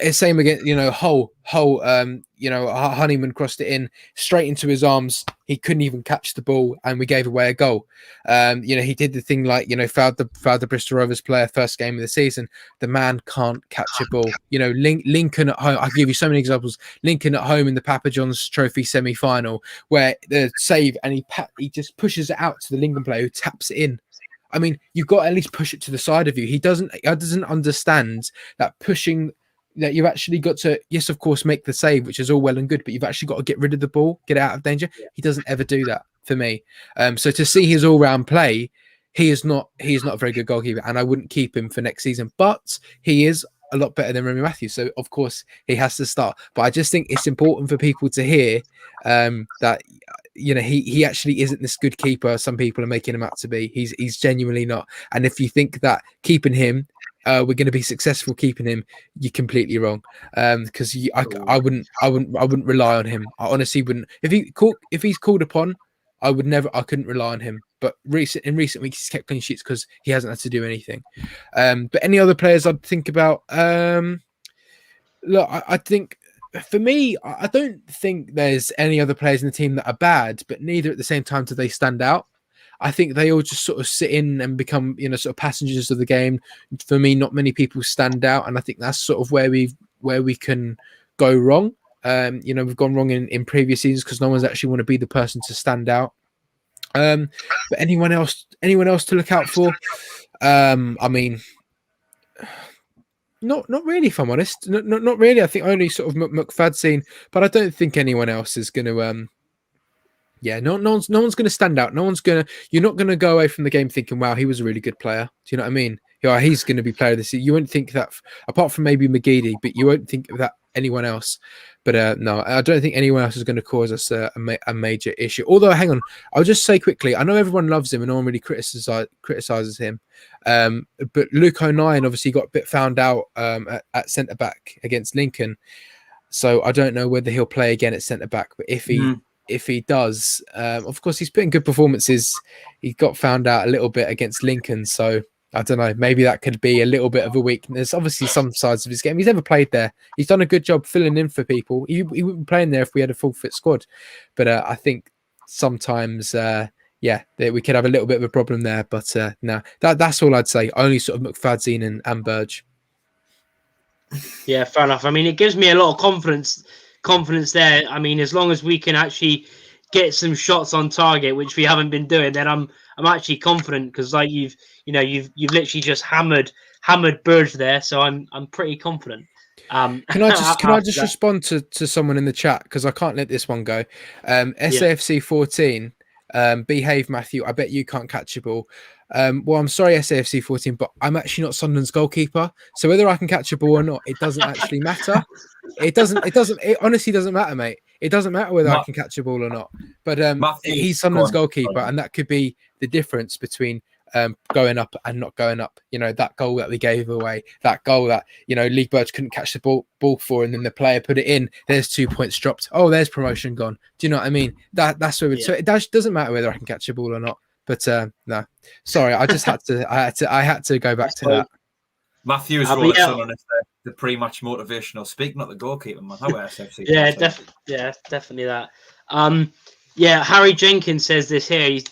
Same again, Hull, Honeyman crossed it in straight into his arms. He couldn't even catch the ball, and we gave away a goal. He did the thing like, fouled the Bristol Rovers player first game of the season. The man can't catch a ball. Lincoln at home. I'll give you so many examples. Lincoln at home in the Papa John's Trophy semi-final, where the save and he just pushes it out to the Lincoln player who taps it in. I mean, you've got to at least push it to the side of you. He doesn't understand that pushing. That you've actually got to, yes, of course, make the save, which is all well and good, but you've actually got to get rid of the ball, get it out of danger. Yeah. He doesn't ever do that for me. So to see his all-round play, he is not a very good goalkeeper, and I wouldn't keep him for next season. But he is a lot better than Remy Matthews, so of course he has to start. But I just think it's important for people to hear that he actually isn't this good keeper some people are making him out to be. He's genuinely not. And if you think that keeping him we're going to be successful keeping him, you're completely wrong. Because I wouldn't rely on him. I honestly wouldn't. If he's called upon, I couldn't rely on him. But in recent weeks, he's kept clean sheets because he hasn't had to do anything. But any other players I'd think about? Look, I think for me, I don't think there's any other players in the team that are bad, but neither at the same time do they stand out. I think they all just sort of sit in and become, sort of passengers of the game. For me, not many people stand out, and I think that's sort of where we can go wrong. We've gone wrong in previous seasons because no one's actually want to be the person to stand out. But anyone else to look out for? I mean, not really, if I'm honest. Not really. I think only sort of McFadzean, but I don't think anyone else is going to. No one's going to stand out. You're not going to go away from the game thinking, wow, he was a really good player. Do you know what I mean? Yeah, he's going to be player of the season. You won't think that, apart from maybe McGeady, but you won't think of that anyone else. But no, I don't think anyone else is going to cause us a major issue. Although, hang on, I'll just say quickly, I know everyone loves him and no one really criticizes him. But Luke O'Nien obviously got a bit found out at centre-back against Lincoln. So I don't know whether he'll play again at centre-back, but if he does, of course, he's putting good performances. He got found out a little bit against Lincoln, so I don't know. Maybe that could be a little bit of a weakness. Obviously, some sides of his game. He's never played there. He's done a good job filling in for people. He wouldn't be playing there if we had a full fit squad. But I think sometimes, we could have a little bit of a problem there. But no, that's all I'd say. Only sort of McFadzean and Burge. Yeah, fair enough. I mean, it gives me a lot of confidence there. I mean, as long as we can actually get some shots on target, which we haven't been doing, then I'm actually confident because like you've literally just hammered Burge there, so I'm pretty confident. Can I just respond to someone in the chat because I can't let this one go. SAFC 14, behave, Matthew. I bet you can't catch a ball. Well, I'm sorry, SAFC 14, but I'm actually not Sunderland's goalkeeper. So whether I can catch a ball or not, it doesn't actually matter. It honestly doesn't matter, mate. It doesn't matter whether I can catch a ball or not. But he's Sunderland's goalkeeper, and that could be the difference between going up and not going up. That goal that we gave away, that goal that, Lee Burge couldn't catch the ball for, and then the player put it in. There's 2 points dropped. Oh, there's promotion gone. Do you know what I mean? That's where so it doesn't matter whether I can catch a ball or not. But no, sorry, I just had to. I had to go back to that. Matthew's wrote on the pre-match motivational speak, not the goalkeeper, man. How SFC? Definitely that. Harry Jenkins says this here, he's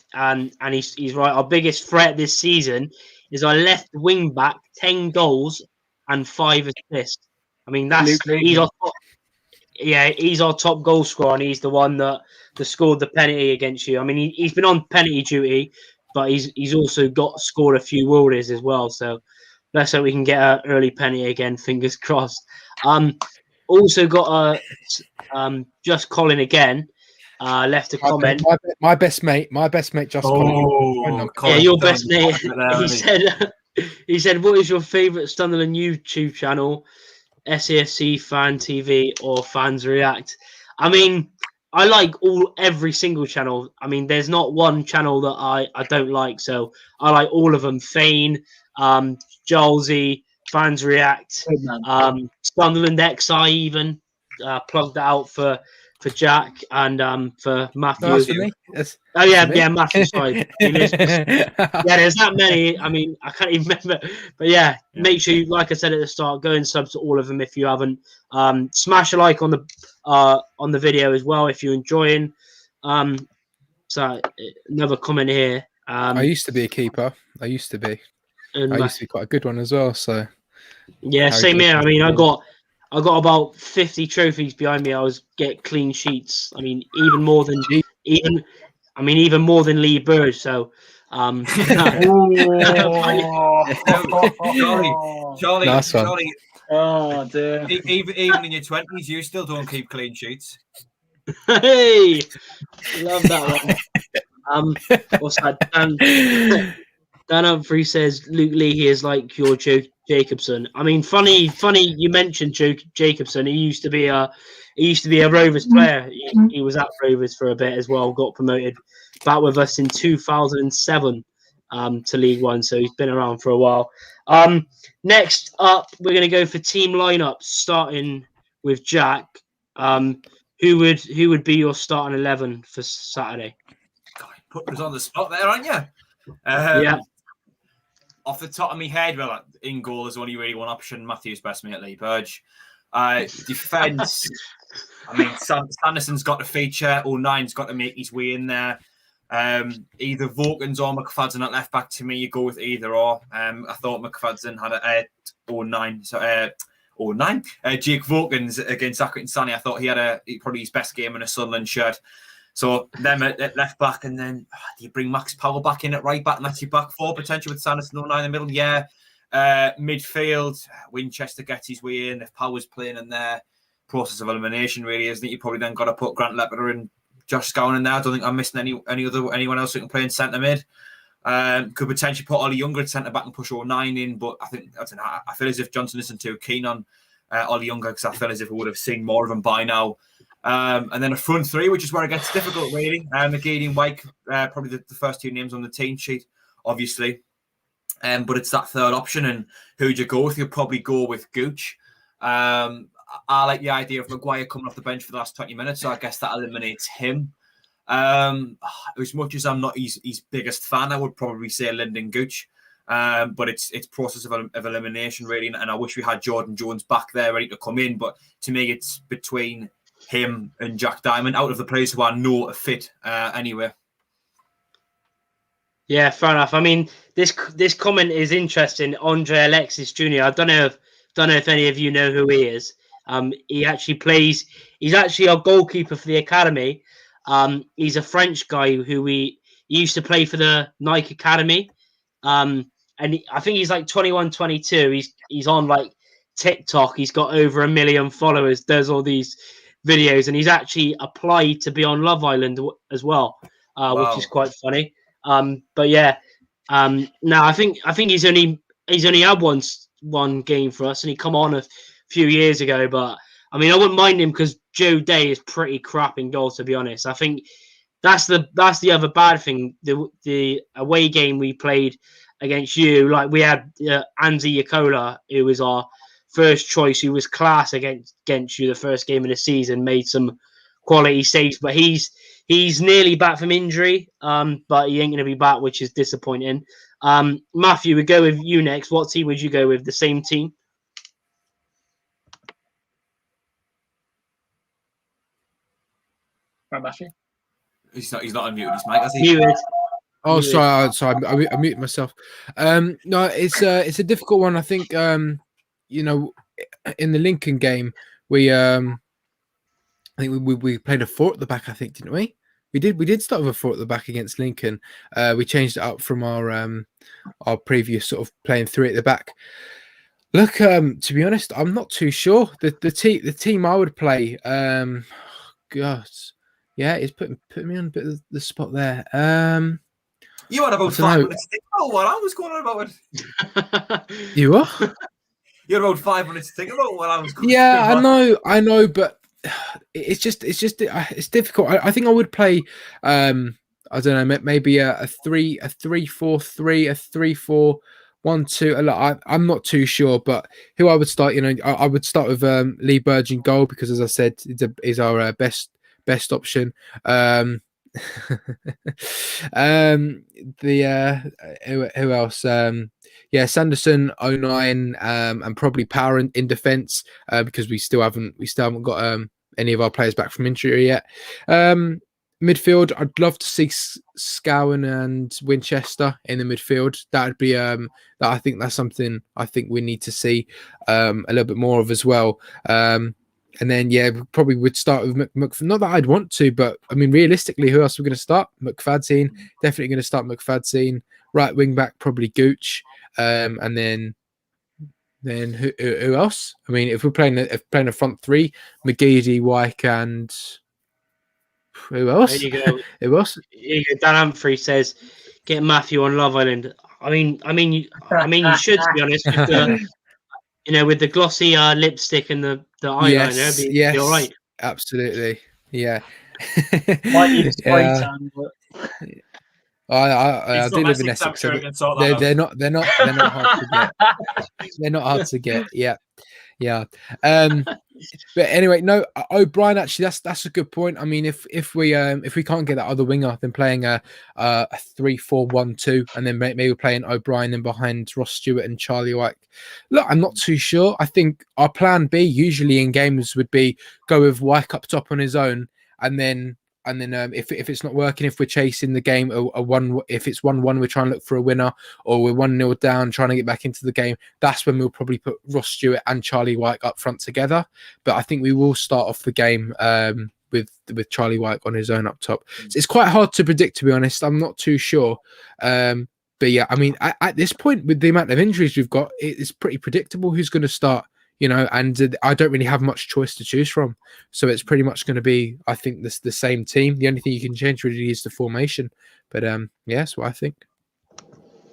right. Our biggest threat this season is our left wing back, 10 goals and 5 assists. I mean, he's our top goal scorer, and he's the one that scored the penalty against you. I mean, he's been on penalty duty, but he's also scored a few worldies as well. So let's hope we can get an early penalty again. Fingers crossed. Also got Just Colin again. Left a comment. My best mate, Just Colin. Yeah, your best mate. He said, "What is your favourite Sunderland YouTube channel? SAFC, Fan TV, or Fans React?" I mean, I like every single channel. I mean, there's not one channel that I don't like. So I like all of them. Fane, Jolsey, Fans React, Sunderland XI even. Plugged that out for Jack and for Matthew. That's for me. Matthew. Sorry. There's that many. I mean, I can't even remember. But make sure you, like I said at the start, go and sub to all of them if you haven't. Smash a like on the video as well if you're enjoying. So another comment here. I used to be a keeper. I used to be quite a good one as well. So same here. I mean, I got about 50 trophies behind me. I was get clean sheets. I mean, even more than Lee Burge. So, Charlie. Oh dear. Even in your 20s, you still don't keep clean sheets. Hey, love that one. What's that? Dan Humphrey says Luke Leahy is like your Joe Jacobson. I mean, funny. You mentioned Joe Jacobson. He used to be a Rovers player. He was at Rovers for a bit as well. Got promoted back with us in 2007. to League One, so he's been around for a while. Next up, we're going to go for team lineups, starting with Jack. Who would be your starting 11 for Saturday? God, put us on the spot there, aren't you? Yeah. Off the top of my head, well, in goal, there's only really one option. Matthew's best mate, Lee Burge. Defence, I mean, Sanderson's got to feature. 09's got to make his way in there. Either Vokins or McFadden at left back. To me, you go with either or. I thought McFadden had a 09. So 09. Jake Vokins against Accrington Stanley. I thought he had probably his best game in a Sunderland shirt. So them at left back, and then do you bring Max Powell back in at right back, and that's your back four potential with Sanderson 09 in the middle? Yeah. Midfield, Winchester gets his way in. If Powell's playing in there, process of elimination really, isn't it? You probably then got to put Grant Lepper and Josh Scowen in there. I don't think I'm missing anyone else who can play in centre mid. Could potentially put Ollie Younger at centre back and push 09 in, but I don't know. I feel as if Johnson isn't too keen on Ollie Younger, because I feel as if we would have seen more of him by now. And then a front three, which is where it gets difficult, really. McGeady and Wyke, probably the first two names on the team sheet, obviously. But it's that third option, and who'd you go with? You'll probably go with Gooch. I like the idea of Maguire coming off the bench for the last 20 minutes, so I guess that eliminates him. As much as I'm not his biggest fan, I would probably say Lyndon Gooch. But it's process of elimination, really, and I wish we had Jordan Jones back there ready to come in. But to me, it's between him and Jack Diamond, out of the players who I know are fit anyway. Yeah, fair enough. I mean, this comment is interesting. Andre Alexis Jr. I don't know if any of you know who he is. He actually plays. He's actually our goalkeeper for the academy. He's a French guy who he used to play for the Nike Academy. I think he's like 21, 22. He's on like TikTok. He's got over 1 million followers. Does all these videos, and he's actually applied to be on Love Island as well, Wow. which is quite funny. But yeah, no, I think he's only had one game for us, and he come on a few years ago. But I mean, I wouldn't mind him because Joe Day is pretty crap in goal, to be honest. I think that's the other bad thing. The away game we played against you, like we had Anzi Yakola, who was our first choice, who was class against you the first game of the season, made some quality saves, but he's nearly back from injury, but he ain't going to be back, which is disappointing. Matthew, we go with you next. What team would you go with? The same team? Right, Matthew? He's not unmuted his mic, has he? Muted. Oh, sorry, I muted myself. No, it's a difficult one. I think in the Lincoln game I think we played a 4 at the back. I think, didn't we? We did start with a 4 at the back against Lincoln. We changed it up from our previous sort of playing 3 at the back. Look, to be honest, I'm not too sure. The team I would play. God, yeah, it's putting me on a bit of the spot there. You had about 5 minutes to think about what I was going on about it. You are? You had about 5 minutes to think about what I was going Yeah, on. I know, but it's difficult. I think I would play. I don't know, maybe a 3-4-3, a 3-4-1-2. I'm not too sure, but who I would start, I would start with Lee Burge in goal because, as I said, is our best option. Who else? Sanderson, 09, and probably Power in defence because we still haven't got any of our players back from injury yet. Midfield, I'd love to see Scowen and Winchester in the midfield. That'd be I think that's something I think we need to see a little bit more of as well. And then, yeah, we probably would start with McFadden. Not that I'd want to, but I mean, realistically, who else are we going to start? McFadden, definitely going to start McFadden. Right wing back, probably Gooch. And then who else? I mean, if we're playing a front 3, McGeady, Wyke, and who else? There you go. Who else? Dan Humphrey says, "Get Matthew on Love Island." I mean, you should, to be honest. With the, with the glossy lipstick and the eyeliner, yes, be all right. Absolutely, yeah. Might need a spray tan, but I He's do from live in Essex, I'm Essex. sure So he can sort that they're out. not hard to get. They're not hard to get. Yeah. But anyway, no, O'Brien, actually, that's a good point. I mean, if we can't get that other winger, then playing a 3-4-1-2, and then maybe playing O'Brien and behind Ross Stewart and Charlie Wyke. Look, I'm not too sure. I think our plan B usually in games would be go with Wyke up top on his own, and then if it's not working, if we're chasing the game, if it's 1-1, we're trying to look for a winner, or we're 1-0 down trying to get back into the game. That's when we'll probably put Ross Stewart and Charlie Wyke up front together. But I think we will start off the game with Charlie Wyke on his own up top. So it's quite hard to predict, to be honest. I'm not too sure. But yeah, I mean, at this point, with the amount of injuries we've got, it's pretty predictable who's going to start. And I don't really have much choice to choose from. So it's pretty much going to be, I think, the same team. The only thing you can change really is the formation. But yeah, that's what I think.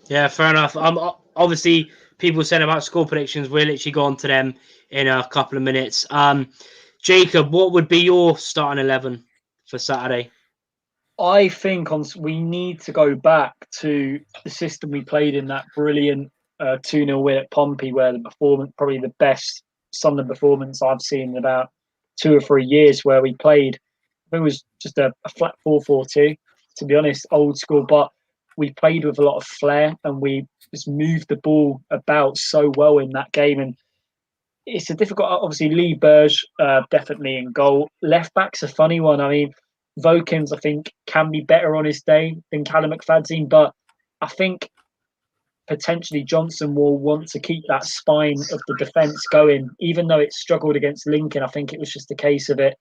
Yeah, fair enough. Obviously, people saying about score predictions, we'll literally go on to them in a couple of minutes. Jacob, what would be your starting 11 for Saturday? I think we need to go back to the system we played in, that brilliant 2-0 win at Pompey, where the performance, probably the best Sunderland performance I've seen in about 2 or 3 years, where we played, I think it was just a flat 4-4-2, to be honest, old school, but we played with a lot of flair and we just moved the ball about so well in that game. And it's a difficult, obviously, Lee Burge definitely in goal. Left back's a funny one. I mean, Vokins, I think, can be better on his day than Callum McFadzean, but I think potentially Johnson will want to keep that spine of the defence going, even though it struggled against Lincoln. I think it was just a case of it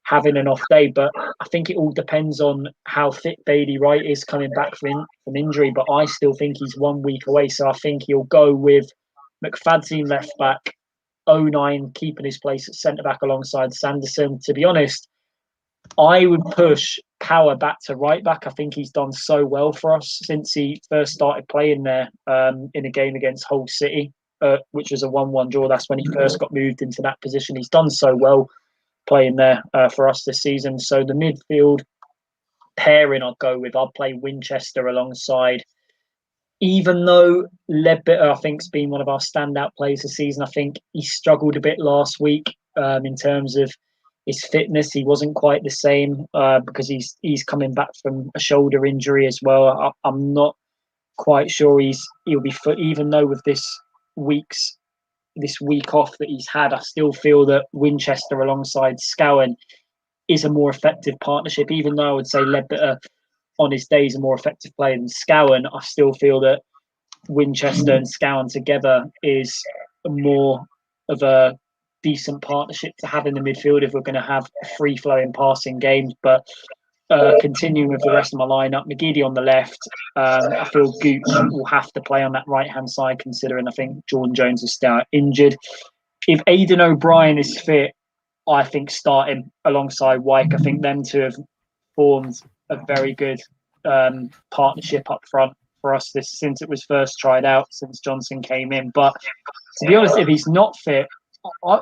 having an off day, but I think it all depends on how fit Bailey Wright is coming back from injury, but I still think he's 1 week away, so I think he'll go with McFadzean left back, 09 keeping his place at centre-back alongside Sanderson. To be honest, I would push Power back to right back. I think he's done so well for us since he first started playing there in a game against Hull City, which was a 1-1 draw. That's when he first got moved into that position. He's done so well playing there for us this season. So the midfield pairing I'd go with, I'd play Winchester alongside. Even though Ledbetter, I think, has been one of our standout players this season, I think he struggled a bit last week in terms of his fitness. He wasn't quite the same because he's coming back from a shoulder injury as well. I'm not quite sure he'll be fit, even though with this week off that he's had. I still feel that Winchester alongside Scowen is a more effective partnership, even though I would say Ledbetter on his day is a more effective player than Scowen. I still feel that Winchester and Scowen together is more of a decent partnership to have in the midfield if we're going to have free-flowing passing games. But continuing with the rest of my lineup, McGeady on the left. I feel Gooch will have to play on that right-hand side, considering I think Jordan Jones is still injured. If Aidan O'Brien is fit, I think start him alongside Wyke. I think them two have formed a very good partnership up front for us since it was first tried out, since Johnson came in. But to be honest, if he's not fit, I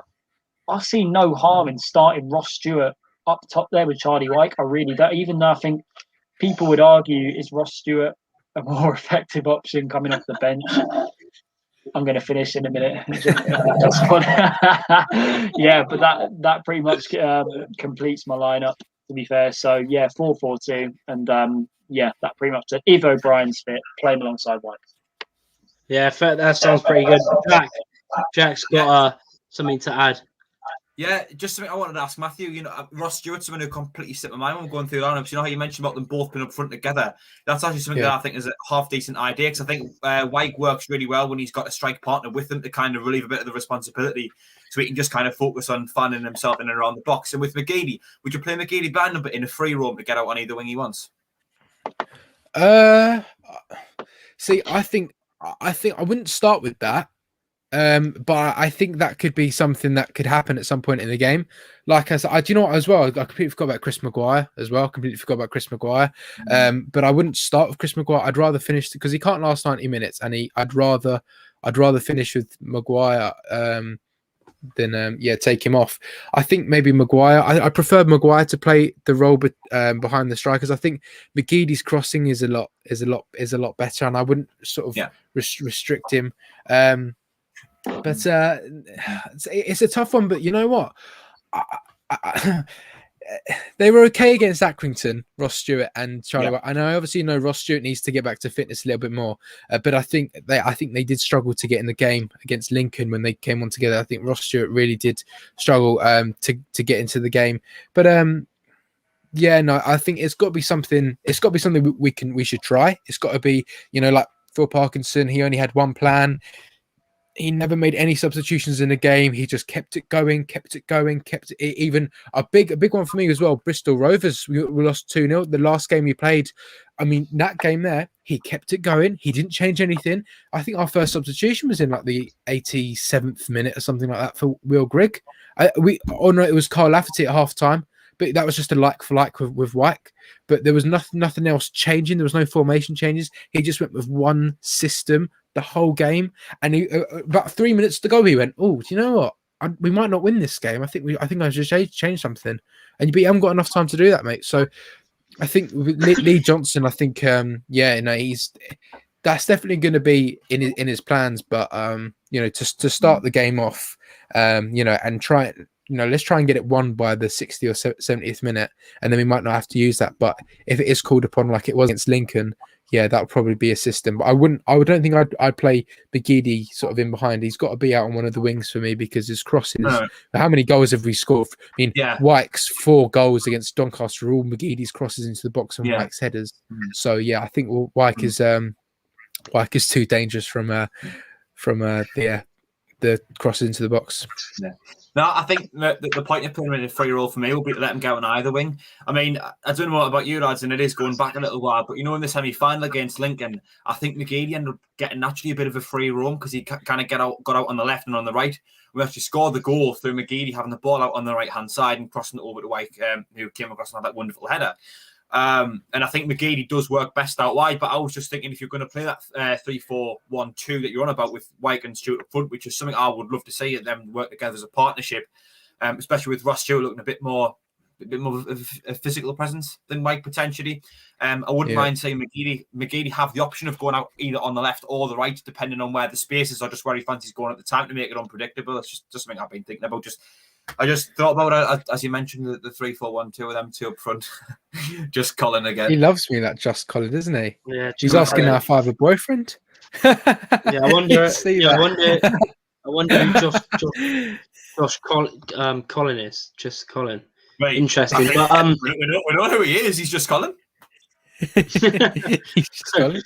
see no harm in starting Ross Stewart up top there with Charlie Wyke. I really don't. Even though I think people would argue, is Ross Stewart a more effective option coming off the bench? I'm going to finish in a minute. Yeah, but that pretty much completes my lineup, to be fair. So yeah, 4-4-2, and yeah, that pretty much it. If O'Brien's fit, play him alongside Wyke. Yeah, that sounds pretty good. Jack's got something to add. Yeah, just something I wanted to ask Matthew. You know, Ross Stewart, someone who completely slipped my mind when I'm going through the lineups. You know how you mentioned about them both being up front together? That's actually something that I think is a half decent idea, because I think Wyke works really well when he's got a strike partner with him to kind of relieve a bit of the responsibility, so he can just kind of focus on fanning himself in and around the box. And with McGeady, would you play McGeady band number in a free roam to get out on either wing he wants? See, I think I wouldn't start with that. But I think that could be something that could happen at some point in the game. Like I said, do you know what as well? I completely forgot about Chris Maguire as well. But I wouldn't start with Chris Maguire. I'd rather finish, because he can't last 90 minutes, and I'd rather finish with Maguire then take him off. I think maybe Maguire. I prefer Maguire to play the role behind the strikers. I think McGeady's crossing is a lot better, and I wouldn't sort of restrict him. But it's a tough one. But you know what? They were okay against Accrington, Ross Stewart and Charlie White. And I obviously know Ross Stewart needs to get back to fitness a little bit more. But I think they did struggle to get in the game against Lincoln when they came on together. I think Ross Stewart really did struggle to get into the game. But I think it's got to be something. It's got to be something we should try. It's got to be, like Phil Parkinson. He only had one plan. He never made any substitutions in the game. He just kept it going. Even a big one for me as well. Bristol Rovers, we lost 2-0. The last game we played, I mean, that game there, he kept it going. He didn't change anything. I think our first substitution was in like the 87th minute or something like that for Will Grigg. It was Carl Lafferty at half time. But that was just a like for like with Wyke. But there was nothing else changing. There was no formation changes. He just went with one system the whole game. And about 3 minutes to go, he went, "Oh, do you know what? We might not win this game. I think I should change something." But you haven't got enough time to do that, mate. So I think Lee Johnson. I think that's definitely going to be in his plans. But to start the game off, and try. Let's try and get it won by the 60th or 70th minute, and then we might not have to use that. But if it is called upon like it was against Lincoln, that would probably be a system. But I don't think I'd play Bigidi sort of in behind. He's got to be out on one of the wings for me because his crosses. How many goals have we scored? I mean, Wyke's 4 goals against Doncaster are all Magidi's crosses into the box and Wyke's headers. So I think Wyke is too dangerous from the crosses into the box. Yeah. No, I think the point of putting him in a free role for me will be to let him go on either wing. I mean, I don't know what about you lads, and it is going back a little while, but in the semi-final against Lincoln, I think McGeady ended up getting naturally a bit of a free roam because he kind of got out on the left and on the right. We actually scored the goal through McGeady having the ball out on the right-hand side and crossing it over to Wyke, who came across and had that wonderful header. And I think McGeady does work best out wide, but I was just thinking if you're going to play that 3-4-1-2 that you're on about with Wyke and Stewart up front, which is something I would love to see them work together as a partnership, especially with Ross Stewart looking a bit more of a physical presence than Wyke potentially. I wouldn't mind saying McGeady have the option of going out either on the left or the right, depending on where the space is or just where he fancies going at the time to make it unpredictable. It's just something I've been thinking about. I just thought about it as you mentioned the 3-4-1-2 with them two up front. Just Colin again. He loves me, that Just Colin, isn't he? Yeah, he's asking now if I have a boyfriend. I wonder. I wonder who Josh Colin is. Just Colin. Right. Interesting. But we know who he is. He's Just Colin. He's Just Colin.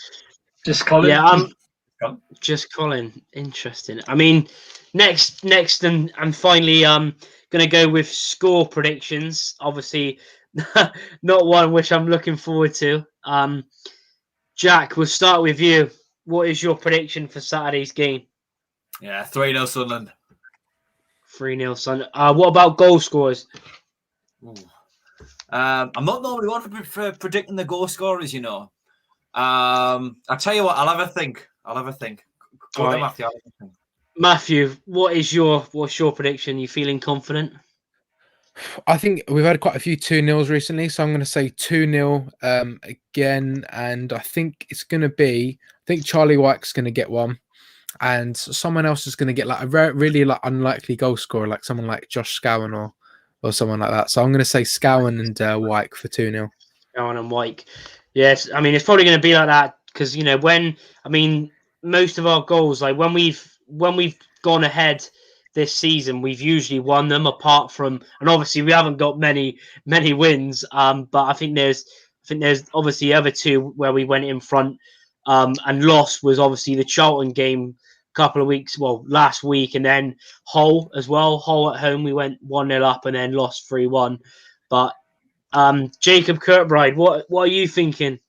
Just Colin. Yeah. Just Colin. Interesting. I mean. Next, and finally, gonna go with score predictions. Obviously, not one which I'm looking forward to. Jack, we'll start with you. What is your prediction for Saturday's game? Yeah, 3-0 Sunderland. 3-0 Sunderland. What about goal scorers? I'm not normally one for predicting the goal scorers. I'll tell you what. I'll have a think. Go ahead, Matthew. I'll have a think. Matthew, what's your prediction? You feeling confident? I think we've had quite a few 2-0s recently, so I'm going to say 2-0 again, and I think it's going to be. I think Charlie Wyke's going to get one, and someone else is going to get like a really unlikely goal scorer, like someone like Josh Scowen or someone like that. So I'm going to say Scowen and Wyke for 2-0. Scowen and Wyke. Yes, I mean it's probably going to be like that because most of our goals, like when we've gone ahead this season, we've usually won them apart from, and obviously we haven't got many wins. But I think there's obviously the other two where we went in front and lost was obviously the Charlton game last week, and then Hull as well. Hull at home, we went 1-0 up and then lost 3-1. But Jacob Kirkbride, what are you thinking?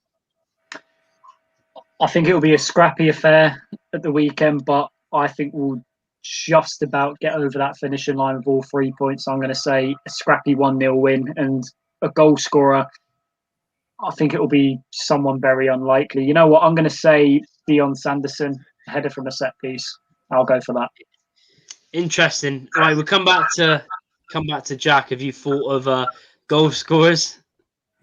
I think it'll be a scrappy affair at the weekend, but I think we'll just about get over that finishing line with all 3 points. I'm going to say a scrappy 1-0 win and a goal scorer. I think it will be someone very unlikely. You know what? I'm going to say Dion Sanderson, header from a set piece. I'll go for that. Interesting. Right, we'll come back to Jack. Have you thought of goal scorers?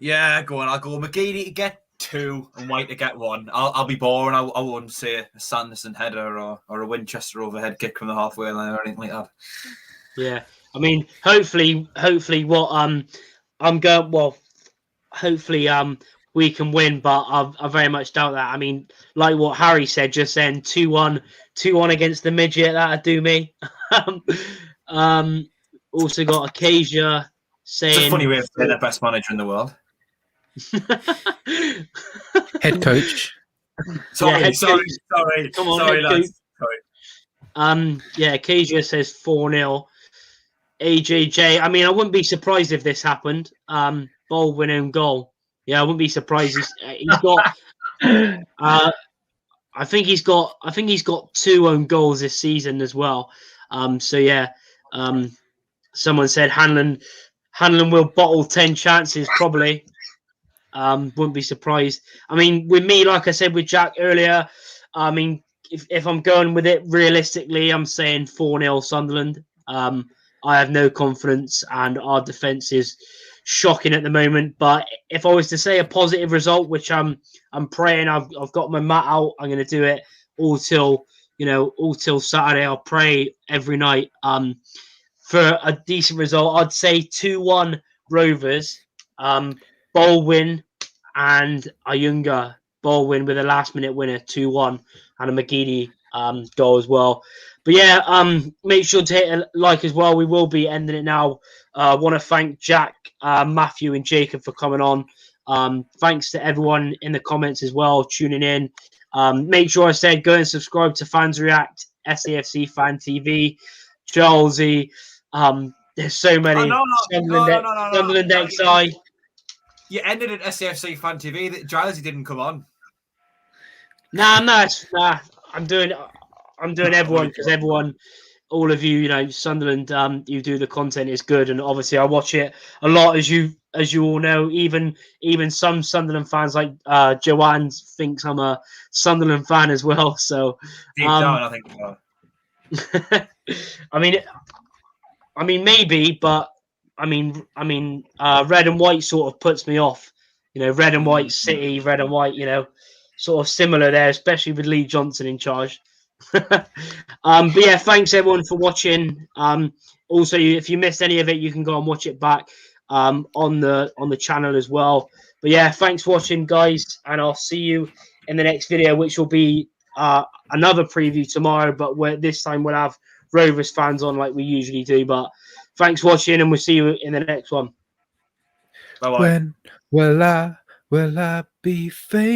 Yeah, go on. I'll go McGeady to get 2 and White to get 1. I'll be boring. I won't say a Sanderson header or a Winchester overhead kick from the halfway line or anything like that. Yeah, I mean, hopefully, what I'm going. Well, hopefully, we can win, but I very much doubt that. I mean, like what Harry said just then, 2-1 against the midget. That'd do me. Also got Acacia saying, It's a funny way of saying the best manager in the world. Head coach. Sorry. Come on, sorry, head lads. coach. Sorry. Acacia says 4-0. AJJ. I mean, I wouldn't be surprised if this happened. Baldwin own goal. Yeah, I wouldn't be surprised. He's got. I think he's got 2 own goals this season as well. So yeah. Someone said Hanlon will bottle 10 chances probably. Wouldn't be surprised. I mean, with me, like I said with Jack earlier, I mean, if I'm going with it realistically, I'm saying 4-0 Sunderland. I have no confidence, and our defence is shocking at the moment. But if I was to say a positive result, which I'm praying, I've got my mat out. I'm going to do it all till Saturday. I'll pray every night. For a decent result, I'd say 2-1 Rovers. Baldwin and Ayunga. Baldwin with a last-minute winner, 2-1, and a McGeady goal as well. But yeah, make sure to hit a like as well. We will be ending it now. I want to thank Jack, Matthew, and Jacob for coming on. Thanks to everyone in the comments as well, tuning in. Make sure I said go and subscribe to Fans React, SAFC Fan TV, Charlesy. There's so many. Sunderland XI. You ended at SAFC Fan TV. Giles didn't come on. Nah. I'm doing everyone because everyone, all of you, Sunderland, you do the content is good, and obviously I watch it a lot, as you all know. Even some Sunderland fans like Joanne thinks I'm a Sunderland fan as well. So deep down, I think so. I mean maybe, but I mean red and white sort of puts me off. Red and white City, red and white, sort of similar there, especially with Lee Johnson in charge. But yeah, thanks everyone for watching. Also, if you missed any of it, you can go and watch it back on the channel as well. But yeah, thanks for watching, guys, and I'll see you in the next video, which will be another preview tomorrow, but this time we'll have Rovers fans on like we usually do. But thanks for watching, and we'll see you in the next one. Bye-bye. When will I be famous?